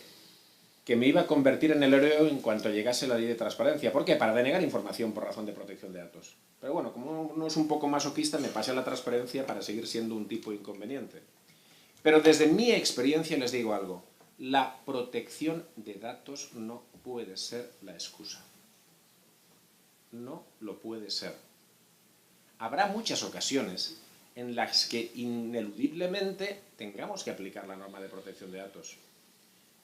que me iba a convertir en el héroe en cuanto llegase la ley de transparencia. ¿Por qué? Para denegar información por razón de protección de datos. Pero bueno, como uno es un poco masoquista, me pasé a la transparencia para seguir siendo un tipo inconveniente. Pero desde mi experiencia les digo algo. La protección de datos no puede ser la excusa. No lo puede ser. Habrá muchas ocasiones en las que ineludiblemente tengamos que aplicar la norma de protección de datos.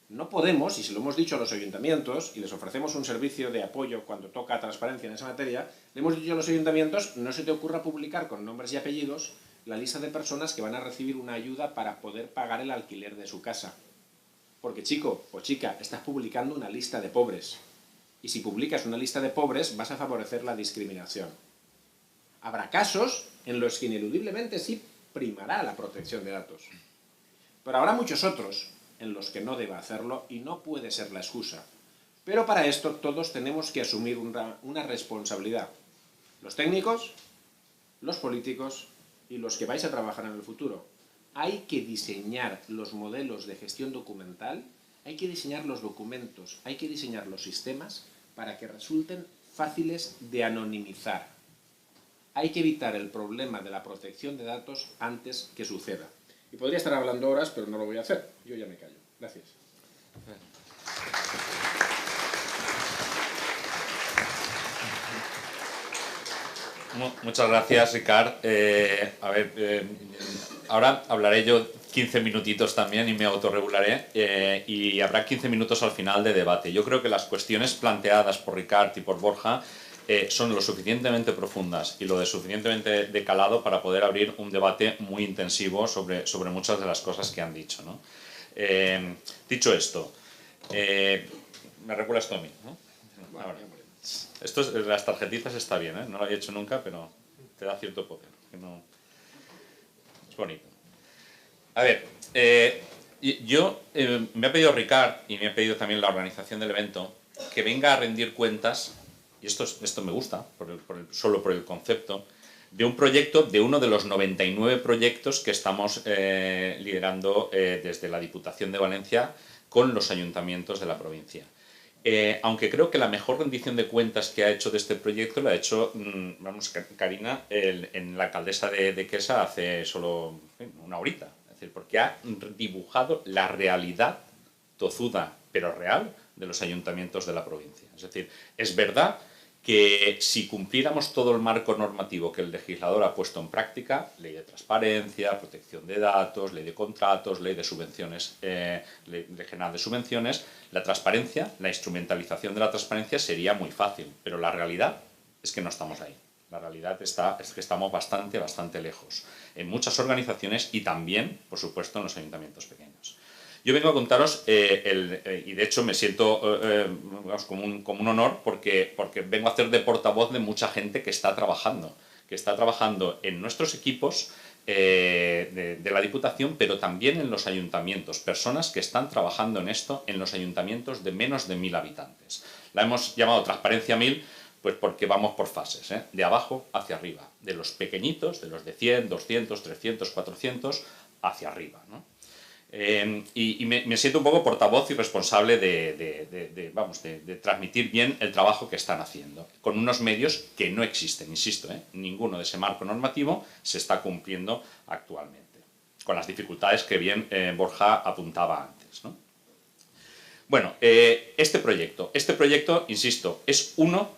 No podemos, y se lo hemos dicho a los ayuntamientos, y les ofrecemos un servicio de apoyo cuando toca transparencia en esa materia, le hemos dicho a los ayuntamientos, no se te ocurra publicar con nombres y apellidos la lista de personas que van a recibir una ayuda para poder pagar el alquiler de su casa. Porque chico o chica, estás publicando una lista de pobres. Y si publicas una lista de pobres, vas a favorecer la discriminación. Habrá casos en los que ineludiblemente sí primará la protección de datos. Pero habrá muchos otros en los que no deba hacerlo y no puede ser la excusa. Pero para esto todos tenemos que asumir una responsabilidad. Los técnicos, los políticos y los que vais a trabajar en el futuro. Hay que diseñar los modelos de gestión documental, hay que diseñar los documentos, hay que diseñar los sistemas para que resulten fáciles de anonimizar. Hay que evitar el problema de la protección de datos antes que suceda. Y podría estar hablando horas, pero no lo voy a hacer. Yo ya me callo. Gracias. Muchas gracias, Ricard. Ahora hablaré yo 15 minutitos también y me autorregularé y habrá 15 minutos al final de debate. Yo creo que las cuestiones planteadas por Ricard y por Borja son lo suficientemente profundas y lo de suficientemente de calado para poder abrir un debate muy intensivo sobre muchas de las cosas que han dicho, ¿no? Dicho esto, me recuerdas tú a mí, ¿no? Ahora, esto las tarjetitas está bien, ¿eh? No lo he hecho nunca, pero te da cierto poder. Que no... Es bonito. A ver, me ha pedido Ricard y me ha pedido también la organización del evento que venga a rendir cuentas, y esto me gusta, solo por el concepto, de un proyecto, de uno de los 99 proyectos que estamos liderando desde la Diputación de Valencia con los ayuntamientos de la provincia. Aunque creo que la mejor rendición de cuentas que ha hecho de este proyecto la ha hecho, Karina, en la alcaldesa de Quesa hace solo una horita. Es decir, porque ha dibujado la realidad tozuda, pero real, de los ayuntamientos de la provincia. Es decir, es verdad que si cumpliéramos todo el marco normativo que el legislador ha puesto en práctica, ley de transparencia, protección de datos, ley de contratos, ley de subvenciones, ley general de subvenciones, la transparencia, la instrumentalización de la transparencia sería muy fácil, pero la realidad es que no estamos ahí. La realidad es que estamos bastante lejos en muchas organizaciones y también, por supuesto, en los ayuntamientos pequeños. Yo vengo a contaros, y de hecho me siento como un honor porque vengo a hacer de portavoz de mucha gente que está trabajando en nuestros equipos de la Diputación, pero también en los ayuntamientos, personas que están trabajando en esto en los ayuntamientos de menos de 1000 habitantes. La hemos llamado Transparencia 1000, pues porque vamos por fases, de abajo hacia arriba, de los pequeñitos, de los de 100, 200, 300, 400, hacia arriba, ¿no? Y me siento un poco portavoz y responsable de transmitir bien el trabajo que están haciendo, con unos medios que no existen, insisto, ninguno de ese marco normativo se está cumpliendo actualmente, con las dificultades que bien Borja apuntaba antes, ¿no? Bueno, este proyecto, insisto, es uno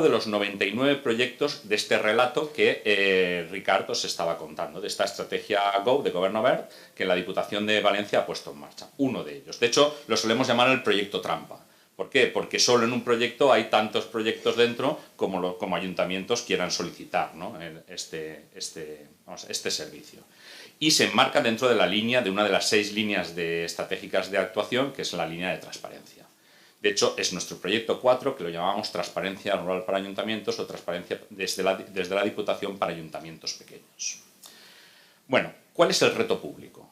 de los 99 proyectos de este relato que Ricard os estaba contando, de esta estrategia GO, de Gobierno Verd, que la Diputación de Valencia ha puesto en marcha. Uno de ellos. De hecho, lo solemos llamar el proyecto trampa. ¿Por qué? Porque solo en un proyecto hay tantos proyectos dentro como ayuntamientos quieran solicitar, ¿no? este servicio. Y se enmarca dentro de la línea, de una de las 6 líneas estratégicas de actuación, que es la línea de transparencia. De hecho, es nuestro proyecto 4, que lo llamamos Transparencia Rural para Ayuntamientos o Transparencia desde la Diputación para Ayuntamientos Pequeños. Bueno, ¿cuál es el reto público?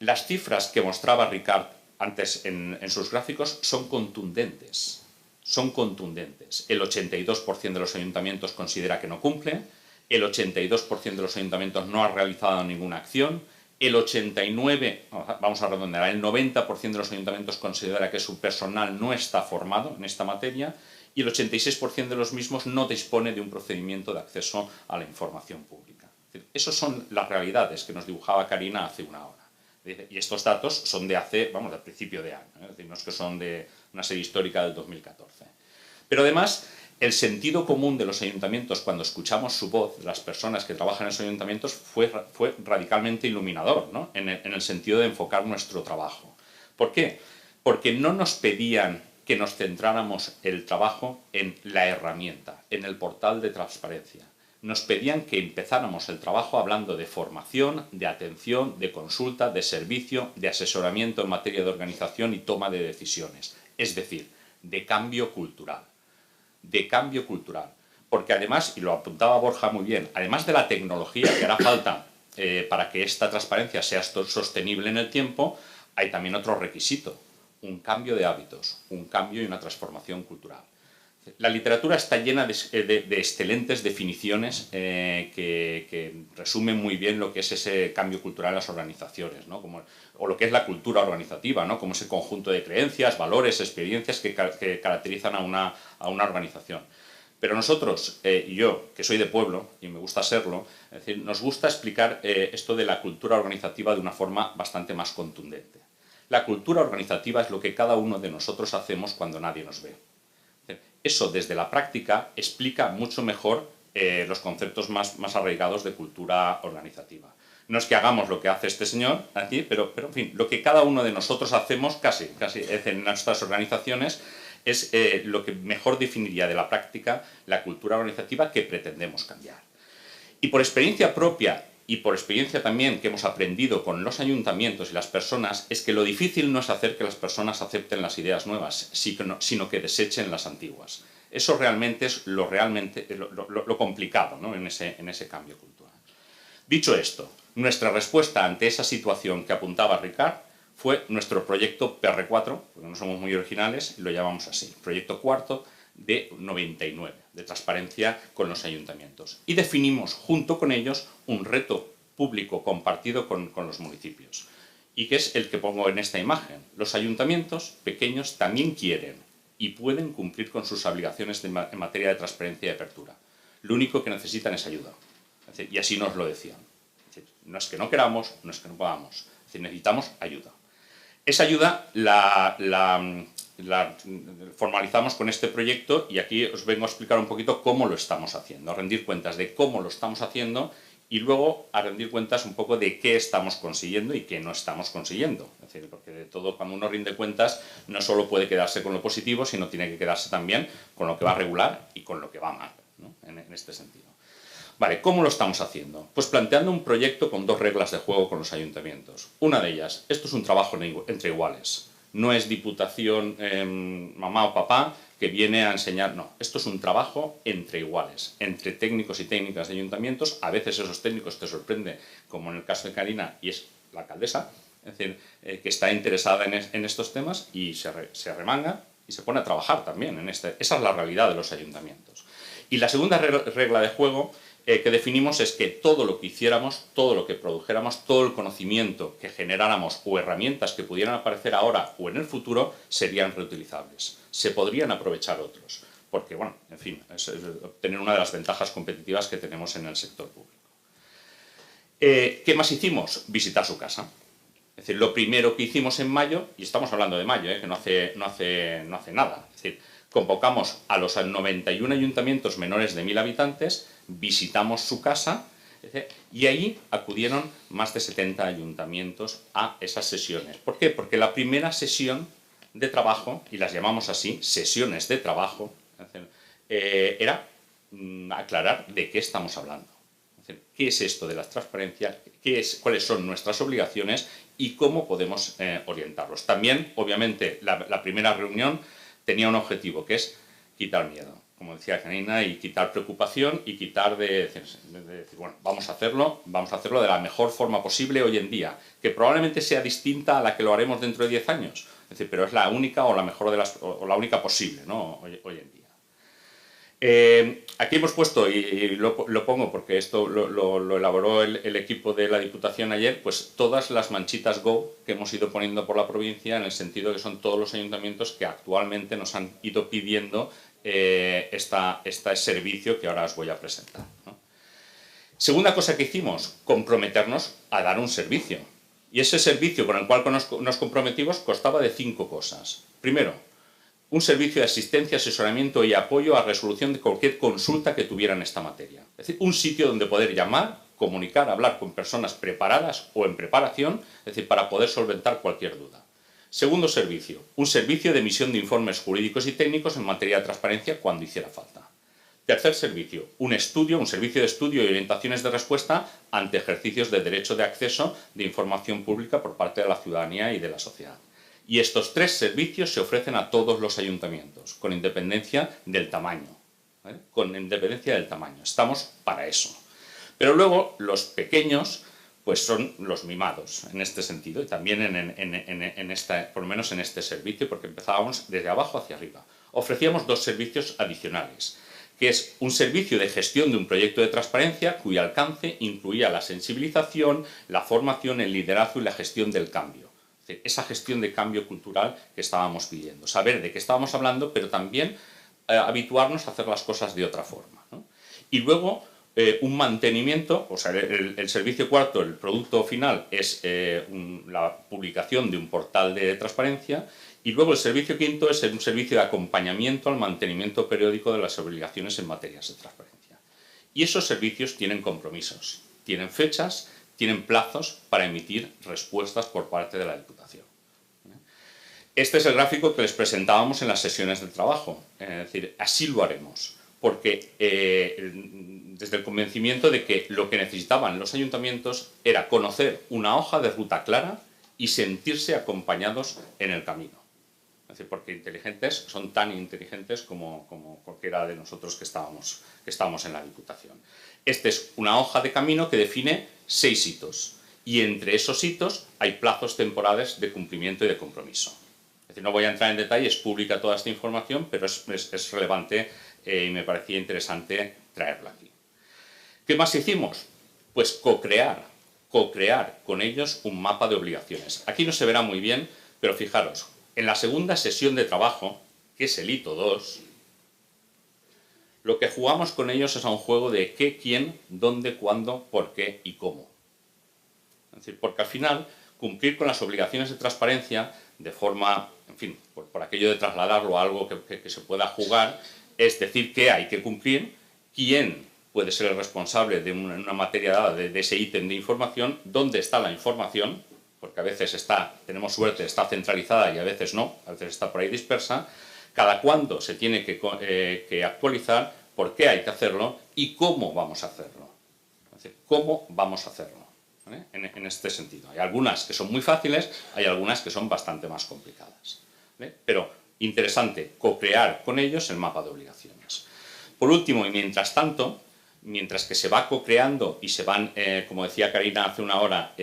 Las cifras que mostraba Ricard antes en sus gráficos son contundentes. son contundentes. El 82% de los ayuntamientos considera que no cumple, el 82% de los ayuntamientos no ha realizado ninguna acción, el 89%, vamos a redondear, el 90% de los ayuntamientos considera que su personal no está formado en esta materia y el 86% de los mismos no dispone de un procedimiento de acceso a la información pública. Esas son las realidades que nos dibujaba Carina hace una hora. Y estos datos son de hace, vamos, del principio de año, es decir, no es que son de una serie histórica del 2014. Pero además, el sentido común de los ayuntamientos, cuando escuchamos su voz, de las personas que trabajan en esos ayuntamientos, fue radicalmente iluminador, ¿no? en el sentido de enfocar nuestro trabajo. ¿Por qué? Porque no nos pedían que nos centráramos el trabajo en la herramienta, en el portal de transparencia. Nos pedían que empezáramos el trabajo hablando de formación, de atención, de consulta, de servicio, de asesoramiento en materia de organización y toma de decisiones. Es decir, de cambio cultural. De cambio cultural. Porque además, y lo apuntaba Borja muy bien, además de la tecnología que hará falta para que esta transparencia sea sostenible en el tiempo, hay también otro requisito, un cambio de hábitos, un cambio y una transformación cultural. La literatura está llena de excelentes definiciones que resumen muy bien lo que es ese cambio cultural en las organizaciones, ¿no? O lo que es la cultura organizativa, ¿no? Como ese conjunto de creencias, valores, experiencias que caracterizan a una organización. Pero nosotros, y yo, que soy de pueblo, y me gusta serlo, es decir, nos gusta explicar esto de la cultura organizativa de una forma bastante más contundente. La cultura organizativa es lo que cada uno de nosotros hacemos cuando nadie nos ve. Eso, desde la práctica, explica mucho mejor los conceptos más arraigados de cultura organizativa. No es que hagamos lo que hace este señor aquí, pero en fin, lo que cada uno de nosotros hacemos casi en nuestras organizaciones es lo que mejor definiría de la práctica la cultura organizativa que pretendemos cambiar. Y por experiencia propia y por experiencia también que hemos aprendido con los ayuntamientos y las personas, es que lo difícil no es hacer que las personas acepten las ideas nuevas, sino que desechen las antiguas. Eso realmente es lo complicado, ¿no? en ese cambio cultural. Dicho esto, nuestra respuesta ante esa situación que apuntaba Ricard fue nuestro proyecto PR4, porque no somos muy originales, lo llamamos así, proyecto cuarto de 99, de transparencia con los ayuntamientos. Y definimos junto con ellos un reto público compartido con los municipios. Y que es el que pongo en esta imagen. Los ayuntamientos pequeños también quieren y pueden cumplir con sus obligaciones en materia de transparencia y apertura. Lo único que necesitan es ayuda. Es decir, y así nos lo decían. Es decir, no es que no queramos, no es que no podamos. Es decir, necesitamos ayuda. Esa ayuda la formalizamos con este proyecto y aquí os vengo a explicar un poquito cómo lo estamos haciendo, a rendir cuentas de cómo lo estamos haciendo y luego a rendir cuentas un poco de qué estamos consiguiendo y qué no estamos consiguiendo. Es decir, porque de todo, cuando uno rinde cuentas, no solo puede quedarse con lo positivo, sino tiene que quedarse también con lo que va regular y con lo que va mal, ¿no? en este sentido. Vale, ¿cómo lo estamos haciendo? Pues planteando un proyecto con dos reglas de juego con los ayuntamientos. Una de ellas, esto es un trabajo entre iguales. No es diputación, mamá o papá, que viene a enseñar. No, esto es un trabajo entre iguales, entre técnicos y técnicas de ayuntamientos. A veces esos técnicos te sorprenden, como en el caso de Carina, y es la alcaldesa, es decir, que está interesada en estos temas y se remanga y se pone a trabajar también en este. Esa es la realidad de los ayuntamientos. Y la segunda regla de juego que definimos es que todo lo que hiciéramos, todo lo que produjéramos, todo el conocimiento que generáramos o herramientas que pudieran aparecer ahora o en el futuro serían reutilizables. Se podrían aprovechar otros, porque, bueno, en fin, es obtener una de las ventajas competitivas que tenemos en el sector público. ¿Qué más hicimos? Visitar su casa. Es decir, lo primero que hicimos en mayo, y estamos hablando de mayo, que no hace nada, es decir, convocamos a los 91 ayuntamientos menores de 1000 habitantes, visitamos su casa y ahí acudieron más de 70 ayuntamientos a esas sesiones. ¿Por qué? Porque la primera sesión de trabajo, y las llamamos así, sesiones de trabajo, era aclarar de qué estamos hablando. ¿Qué es esto de la transparencia? ¿Cuáles son nuestras obligaciones? Y cómo podemos orientarlos. También, obviamente, la primera reunión tenía un objetivo, que es quitar miedo, como decía Carina, y quitar preocupación y quitar de decir, bueno, vamos a hacerlo de la mejor forma posible hoy en día, que probablemente sea distinta a la que lo haremos dentro de 10 años, Es decir, pero es la única o la mejor de las, o la única posible, ¿no? hoy en día. Aquí hemos puesto, y lo pongo porque esto lo elaboró el equipo de la Diputación ayer, pues todas las manchitas Go que hemos ido poniendo por la provincia, en el sentido que son todos los ayuntamientos que actualmente nos han ido pidiendo este servicio que ahora os voy a presentar, ¿no? Segunda cosa que hicimos, comprometernos a dar un servicio. Y ese servicio con el cual nos comprometimos constaba de 5 cosas. Primero, un servicio de asistencia, asesoramiento y apoyo a resolución de cualquier consulta que tuviera en esta materia. Es decir, un sitio donde poder llamar, comunicar, hablar con personas preparadas o en preparación, es decir, para poder solventar cualquier duda. Segundo servicio, un servicio de emisión de informes jurídicos y técnicos en materia de transparencia cuando hiciera falta. Tercer servicio, un servicio de estudio y orientaciones de respuesta ante ejercicios de derecho de acceso de información pública por parte de la ciudadanía y de la sociedad. Y estos 3 servicios se ofrecen a todos los ayuntamientos, con independencia del tamaño. ¿Vale? Con independencia del tamaño. Estamos para eso. Pero luego, los pequeños, pues son los mimados, en este sentido, y también por lo menos en este servicio, porque empezábamos desde abajo hacia arriba. Ofrecíamos 2 servicios adicionales, que es un servicio de gestión de un proyecto de transparencia cuyo alcance incluía la sensibilización, la formación, el liderazgo y la gestión del cambio. Esa gestión de cambio cultural que estábamos pidiendo. Saber de qué estábamos hablando, pero también habituarnos a hacer las cosas de otra forma, ¿no? Y luego un mantenimiento, o sea, el servicio cuarto, el producto final, es la publicación de un portal de transparencia, y luego el servicio quinto es un servicio de acompañamiento al mantenimiento periódico de las obligaciones en materias de transparencia. Y esos servicios tienen compromisos, tienen fechas, tienen plazos para emitir respuestas por parte de la Diputación. Este es el gráfico que les presentábamos en las sesiones del trabajo. Es decir, así lo haremos, porque desde el convencimiento de que lo que necesitaban los ayuntamientos era conocer una hoja de ruta clara y sentirse acompañados en el camino. Es decir, porque inteligentes son tan inteligentes como cualquiera de nosotros que estábamos en la Diputación. Esta es una hoja de camino que define 6 hitos, y entre esos hitos hay plazos temporales de cumplimiento y de compromiso. Es decir, no voy a entrar en detalle, es pública toda esta información, pero es relevante y me parecía interesante traerla aquí. ¿Qué más hicimos? Pues co-crear con ellos un mapa de obligaciones. Aquí no se verá muy bien, pero fijaros, en la segunda sesión de trabajo, que es el hito 2, lo que jugamos con ellos es a un juego de qué, quién, dónde, cuándo, por qué y cómo. Es decir, porque al final, cumplir con las obligaciones de transparencia de forma, en fin, por aquello de trasladarlo a algo que se pueda jugar, es decir, que hay que cumplir, quién puede ser el responsable de una materia dada, de ese ítem de información, dónde está la información, porque a veces tenemos suerte, está centralizada y a veces no, a veces está por ahí dispersa, cada cuándo se tiene que actualizar, por qué hay que hacerlo y cómo vamos a hacerlo. Es decir, cómo vamos a hacerlo, ¿vale? En este sentido. Hay algunas que son muy fáciles, hay algunas que son bastante más complicadas, ¿vale? Pero interesante, co-crear con ellos el mapa de obligaciones. Por último, y mientras tanto, mientras que se va co-creando y se van, como decía Karina hace una hora,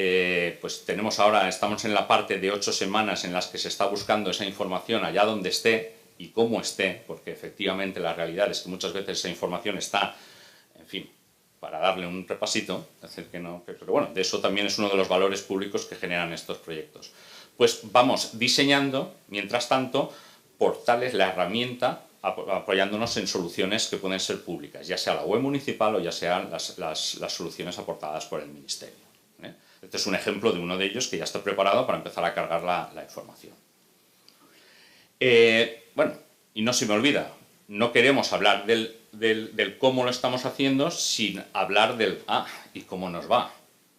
pues estamos en la parte de 8 semanas en las que se está buscando esa información allá donde esté y cómo esté, porque efectivamente la realidad es que muchas veces esa información está, en fin, para darle un repasito, es decir, pero bueno, de eso también es uno de los valores públicos que generan estos proyectos. Pues vamos diseñando, mientras tanto, portales, la herramienta, apoyándonos en soluciones que pueden ser públicas, ya sea la web municipal o ya sean las soluciones aportadas por el Ministerio. Este es un ejemplo de uno de ellos que ya está preparado para empezar a cargar la información. Bueno, y no se me olvida, no queremos hablar del cómo lo estamos haciendo sin hablar del y cómo nos va.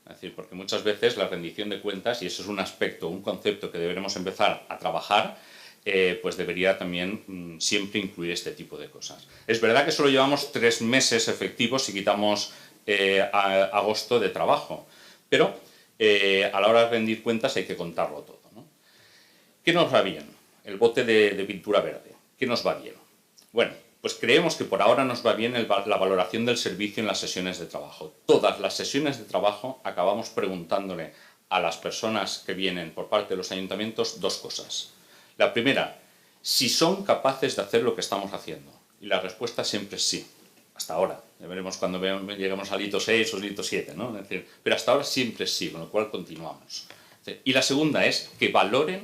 Es decir, porque muchas veces la rendición de cuentas, y eso es un aspecto, un concepto que deberemos empezar a trabajar, pues debería también siempre incluir este tipo de cosas. Es verdad que solo llevamos 3 meses efectivos si quitamos agosto de trabajo, pero a la hora de rendir cuentas hay que contarlo todo, ¿no? ¿Qué nos va bien? El bote de pintura verde. ¿Qué nos va bien? Bueno, pues creemos que por ahora nos va bien la valoración del servicio en las sesiones de trabajo. Todas las sesiones de trabajo acabamos preguntándole a las personas que vienen por parte de los ayuntamientos 2 cosas. La primera, si son capaces de hacer lo que estamos haciendo. Y la respuesta siempre es sí, hasta ahora. Ya veremos cuando lleguemos al hito 6 o al hito 7, ¿no? Es decir, pero hasta ahora siempre es sí, con lo cual continuamos. Y la segunda es que valoren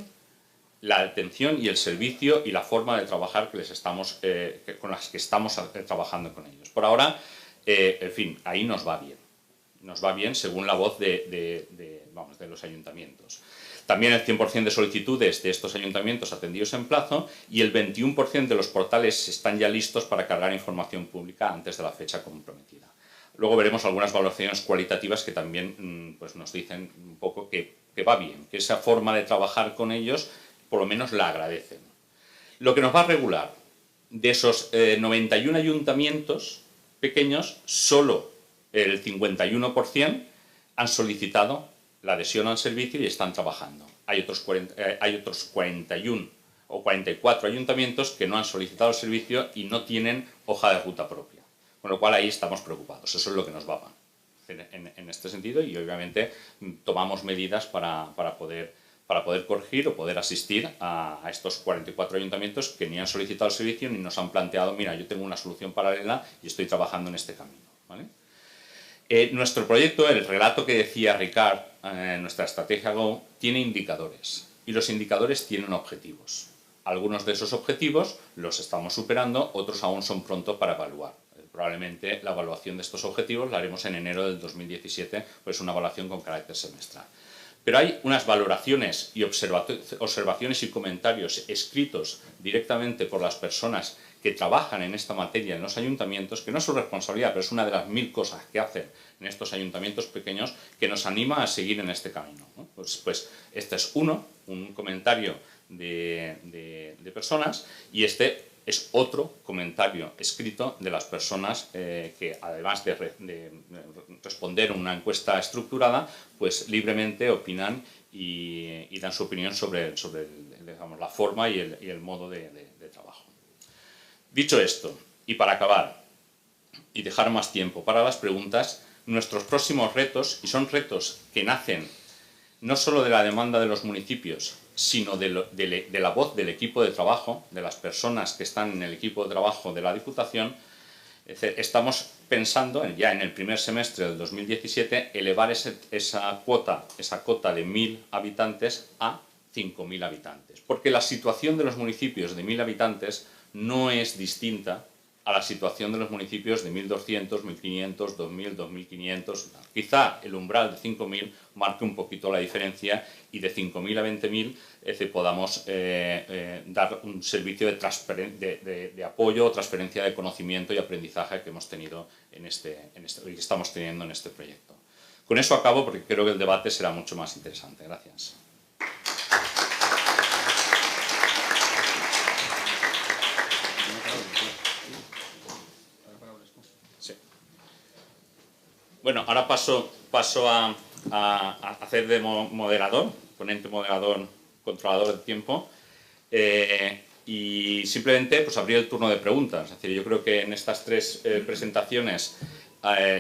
la atención y el servicio y la forma de trabajar que con las que estamos trabajando con ellos. Por ahora, en fin, ahí nos va bien. Nos va bien según la voz de los ayuntamientos. También el 100% de solicitudes de estos ayuntamientos atendidos en plazo y el 21% de los portales están ya listos para cargar información pública antes de la fecha comprometida. Luego veremos algunas valoraciones cualitativas que también pues, nos dicen un poco que va bien, que esa forma de trabajar con ellos por lo menos la agradecen. Lo que nos va a regular, de esos 91 ayuntamientos pequeños, solo el 51% han solicitado la adhesión al servicio y están trabajando. Hay otros 41 o 44 ayuntamientos que no han solicitado el servicio y no tienen hoja de ruta propia. Con lo cual ahí estamos preocupados. Eso es lo que nos va en este sentido y obviamente tomamos medidas para poder corregir o poder asistir a estos 44 ayuntamientos que ni han solicitado el servicio ni nos han planteado, mira, yo tengo una solución paralela y estoy trabajando en este camino, ¿vale? Nuestro proyecto, el relato que decía Ricard, nuestra estrategia Go, tiene indicadores y los indicadores tienen objetivos. Algunos de esos objetivos los estamos superando, otros aún son pronto para evaluar. Probablemente la evaluación de estos objetivos la haremos en enero del 2017, pues una evaluación con carácter semestral. Pero hay unas valoraciones y observaciones y comentarios escritos directamente por las personas que trabajan en esta materia en los ayuntamientos, que no es su responsabilidad, pero es una de las 1000 cosas que hacen en estos ayuntamientos pequeños, que nos anima a seguir en este camino, ¿no? Pues este es un comentario de personas, y este es otro comentario escrito de las personas que, además de responder una encuesta estructurada, pues libremente opinan y dan su opinión sobre digamos, la forma y el modo de trabajo. Dicho esto, y para acabar, y dejar más tiempo para las preguntas, nuestros próximos retos, y son retos que nacen no solo de la demanda de los municipios, sino de la voz del equipo de trabajo, de las personas que están en el equipo de trabajo de la Diputación. Estamos pensando ya en el primer semestre del 2017 elevar esa cota de 1000 habitantes a 5000 habitantes. Porque la situación de los municipios de 1000 habitantes no es distinta a la situación de los municipios de 1200, 1500, 2000, 2500. Quizá el umbral de 5000 marque un poquito la diferencia y de 5000 a 20000 podamos dar un servicio de apoyo o transferencia de conocimiento y aprendizaje que hemos tenido y que estamos teniendo en este proyecto. Con eso acabo porque creo que el debate será mucho más interesante. Gracias. Bueno, ahora paso a hacer de moderador, ponente moderador, controlador del tiempo, y simplemente pues, abrir el turno de preguntas. Es decir, yo creo que en estas tres presentaciones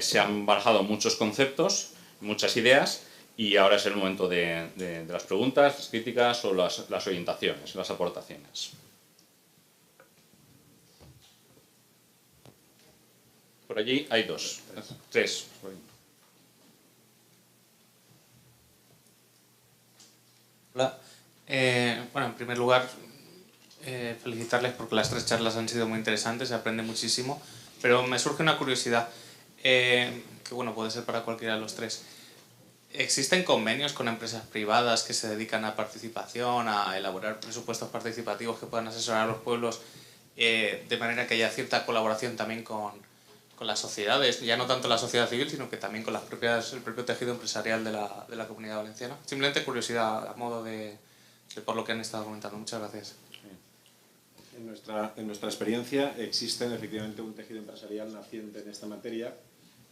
se han barajado muchos conceptos, muchas ideas, y ahora es el momento de las preguntas, las críticas o las orientaciones, las aportaciones. Por allí hay tres. Hola. Bueno, en primer lugar, felicitarles porque las tres charlas han sido muy interesantes, se aprende muchísimo, pero me surge una curiosidad, que bueno, puede ser para cualquiera de los tres. ¿Existen convenios con empresas privadas que se dedican a participación, a elaborar presupuestos participativos que puedan asesorar a los pueblos, de manera que haya cierta colaboración también con las sociedades, ya no tanto la sociedad civil, sino que también con el propio tejido empresarial de la Comunidad Valenciana? Simplemente curiosidad a modo de por lo que han estado comentando. Muchas gracias. En nuestra experiencia existe efectivamente un tejido empresarial naciente en esta materia,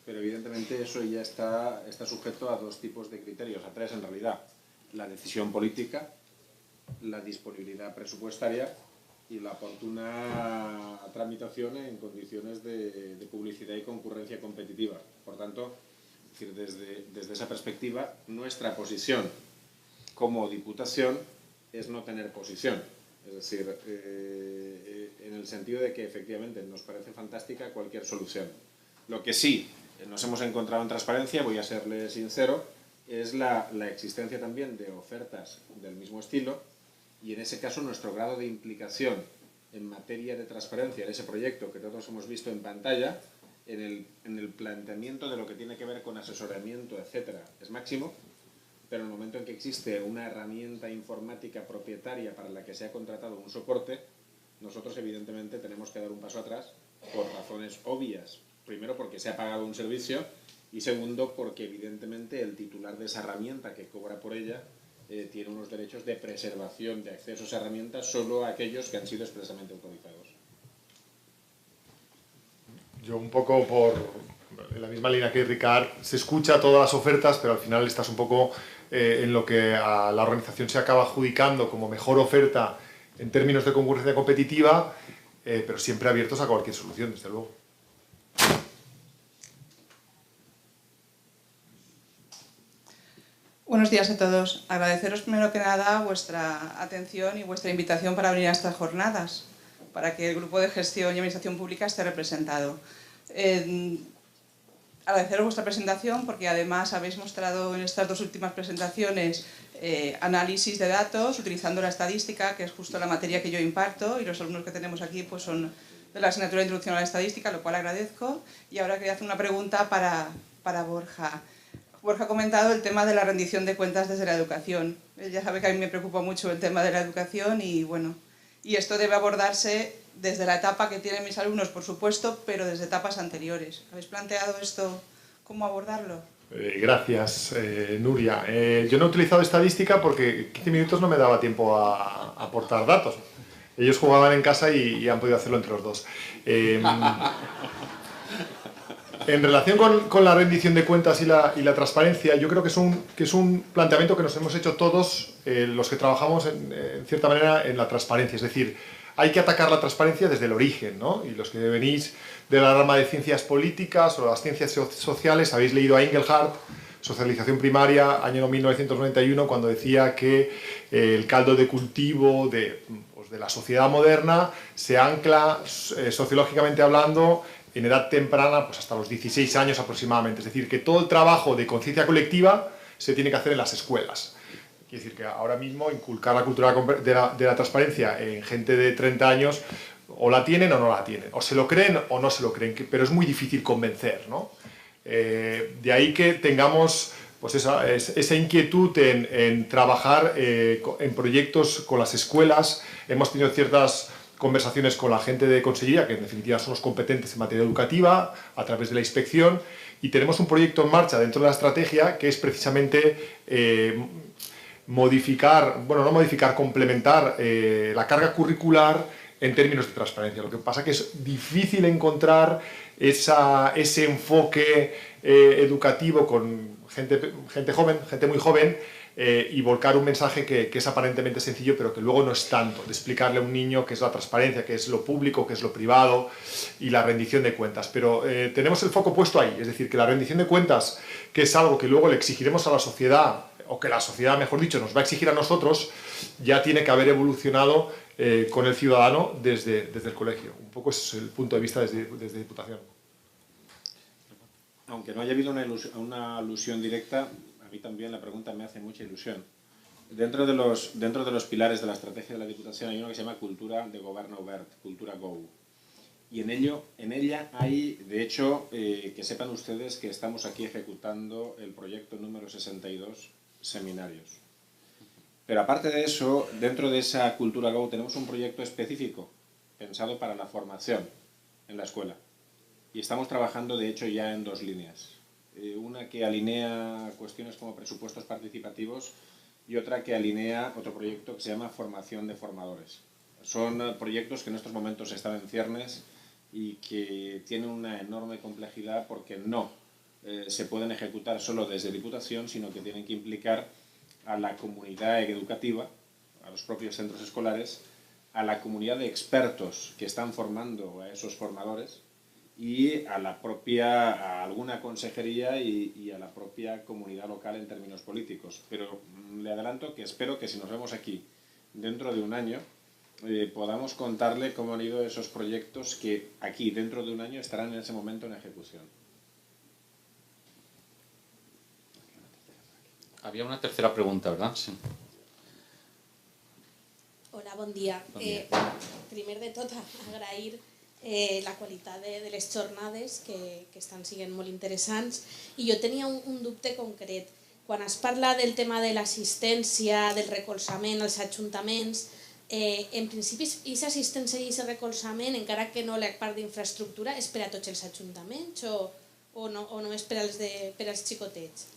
pero evidentemente eso ya está sujeto a dos tipos de criterios, a tres en realidad: la decisión política, la disponibilidad presupuestaria y la oportuna tramitación en condiciones de publicidad y concurrencia competitiva. Por tanto, es decir, desde esa perspectiva, nuestra posición como Diputación es no tener posición. Es decir, en el sentido de que efectivamente nos parece fantástica cualquier solución. Lo que sí nos hemos encontrado en transparencia, voy a serle sincero, es la existencia también de ofertas del mismo estilo, y en ese caso nuestro grado de implicación en materia de transparencia en ese proyecto que todos hemos visto en pantalla, en el planteamiento de lo que tiene que ver con asesoramiento, etcétera, es máximo, pero en el momento en que existe una herramienta informática propietaria para la que se ha contratado un soporte, nosotros evidentemente tenemos que dar un paso atrás por razones obvias. Primero, porque se ha pagado un servicio, y segundo, porque evidentemente el titular de esa herramienta que cobra por ella tiene unos derechos de preservación de acceso a esa herramienta solo a aquellos que han sido expresamente autorizados. Yo un poco en la misma línea que Ricard, se escucha todas las ofertas, pero al final estás un poco en lo que a la organización se acaba adjudicando como mejor oferta en términos de concurrencia competitiva, pero siempre abiertos a cualquier solución, desde luego. Buenos días a todos. Agradeceros primero que nada vuestra atención y vuestra invitación para venir a estas jornadas, para que el Grupo de Gestión y Administración Pública esté representado. Agradeceros vuestra presentación porque además habéis mostrado en estas dos últimas presentaciones análisis de datos utilizando la estadística, que es justo la materia que yo imparto, y los alumnos que tenemos aquí pues son de la asignatura de Introducción a la Estadística, lo cual agradezco. Y ahora quería hacer una pregunta para Borja. Borja ha comentado el tema de la rendición de cuentas desde la educación. Él ya sabe que a mí me preocupa mucho el tema de la educación y bueno, y esto debe abordarse desde la etapa que tienen mis alumnos, por supuesto, pero desde etapas anteriores. ¿Habéis planteado esto, cómo abordarlo? Gracias, Nuria. Yo no he utilizado estadística porque 15 minutos no me daba tiempo a aportar datos. Ellos jugaban en casa y han podido hacerlo entre los dos. En relación con la rendición de cuentas y la transparencia, yo creo que es un planteamiento que nos hemos hecho todos los que trabajamos en cierta manera en la transparencia. Es decir, hay que atacar la transparencia desde el origen, ¿no? Y los que venís de la rama de ciencias políticas o las ciencias sociales habéis leído a Engelhardt, Socialización Primaria, año 1991, cuando decía que el caldo de cultivo de la sociedad moderna se ancla sociológicamente hablando en edad temprana, pues hasta los 16 años aproximadamente. Es decir, que todo el trabajo de conciencia colectiva se tiene que hacer en las escuelas. Quiere decir que ahora mismo inculcar la cultura de la transparencia en gente de 30 años o la tienen o no la tienen, o se lo creen o no se lo creen, pero es muy difícil convencer, ¿no? De ahí que tengamos pues esa inquietud en trabajar en proyectos con las escuelas. Hemos tenido ciertas conversaciones con la gente de Consellería, que en definitiva son los competentes en materia educativa, a través de la inspección, y tenemos un proyecto en marcha dentro de la estrategia que es precisamente complementar la carga curricular en términos de transparencia. Lo que pasa es que es difícil encontrar ese enfoque educativo con gente joven, gente muy joven, y volcar un mensaje que es aparentemente sencillo, pero que luego no es tanto, de explicarle a un niño qué es la transparencia, qué es lo público, qué es lo privado y la rendición de cuentas. Pero tenemos el foco puesto ahí, es decir, que la rendición de cuentas, que es algo que luego le exigiremos a la sociedad, o que la sociedad, mejor dicho, nos va a exigir a nosotros, ya tiene que haber evolucionado con el ciudadano desde el colegio. Un poco ese es el punto de vista desde Diputación. Aunque no haya habido una alusión directa, a mí también la pregunta me hace mucha ilusión. Dentro de los pilares de la estrategia de la Diputación hay uno que se llama Cultura de Gobierno Obert, Cultura Go. Y en ella hay, de hecho, que sepan ustedes que estamos aquí ejecutando el proyecto número 62, seminarios. Pero aparte de eso, dentro de esa Cultura Go tenemos un proyecto específico pensado para la formación en la escuela. Y estamos trabajando, de hecho, ya en dos líneas. Una que alinea cuestiones como presupuestos participativos y otra que alinea otro proyecto que se llama Formación de Formadores. Son proyectos que en estos momentos están en ciernes y que tienen una enorme complejidad porque no se pueden ejecutar solo desde Diputación, sino que tienen que implicar a la comunidad educativa, a los propios centros escolares, a la comunidad de expertos que están formando a esos formadores y a alguna consejería y a la propia comunidad local en términos políticos. Pero le adelanto que espero que si nos vemos aquí dentro de un año, podamos contarle cómo han ido esos proyectos que aquí, dentro de un año, estarán en ese momento en ejecución. Había una tercera pregunta, ¿verdad? Sí. Hola, bon dia. Bon dia. Primer de tot, agrair la qualitat de les jornades que estan sent molt interessants, i jo tenia un dubte concret. Quan es parla del tema de l'assistència, del recolzament als ajuntaments, en principi, aquesta assistència i aquest recolzament, encara que no la part d'infraestructura, és per a tots els ajuntaments o no és per als xicotets?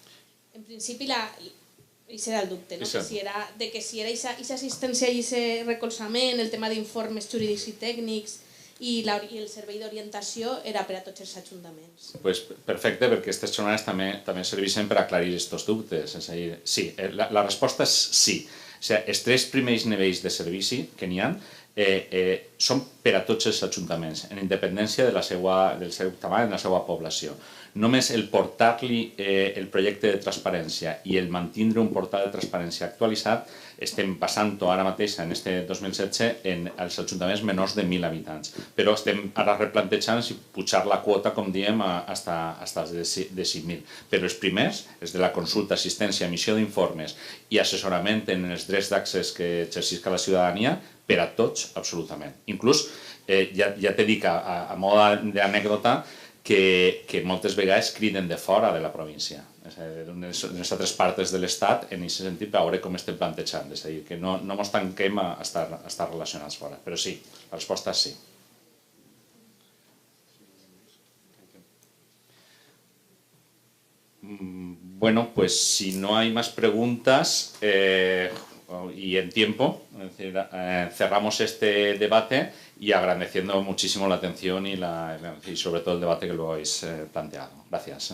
En principi, aquest era el dubte, no? Que si era aquesta assistència i aquest recolzament, el tema d'informes jurídics i tècnics i el servei d'orientació era per a tots els ajuntaments. Pues perfecte, perquè aquestes jornades també serveixen per aclarir aquests dubtes. És a dir, sí, la resposta és sí. O sigui, els 3 primers nivells de servici que n'hi ha són per a tots els ajuntaments, en independència del seu tamany, de la seva població. Només el portar-li el projecte de transparència i el mantindre un portal de transparència actualitzat estem passant-ho ara mateix, en este 2016, en els ajuntaments menors de 1.000 habitants. Però estem ara replantejant si pujar la quota, com diem, fins als de 5.000. Però els primers, els de la consulta, assistència, emissió d'informes i assessorament en els drets d'accés que exercisca la ciutadania, per a tots, absolutament. Inclús, ja te dic a mode d'anècdota, que moltes vegades criden de fora de la província, en les altres parts de l'Estat, en aquest sentit, per veure com estem plantejant. És a dir, que no ens tanquem a estar relacionats fora. Però sí, la resposta és sí. Bueno, pues si no hay más preguntas y en tiempo, es decir, cerramos este debate y agradeciendo muchísimo la atención y sobre todo el debate que lo habéis planteado. Gracias.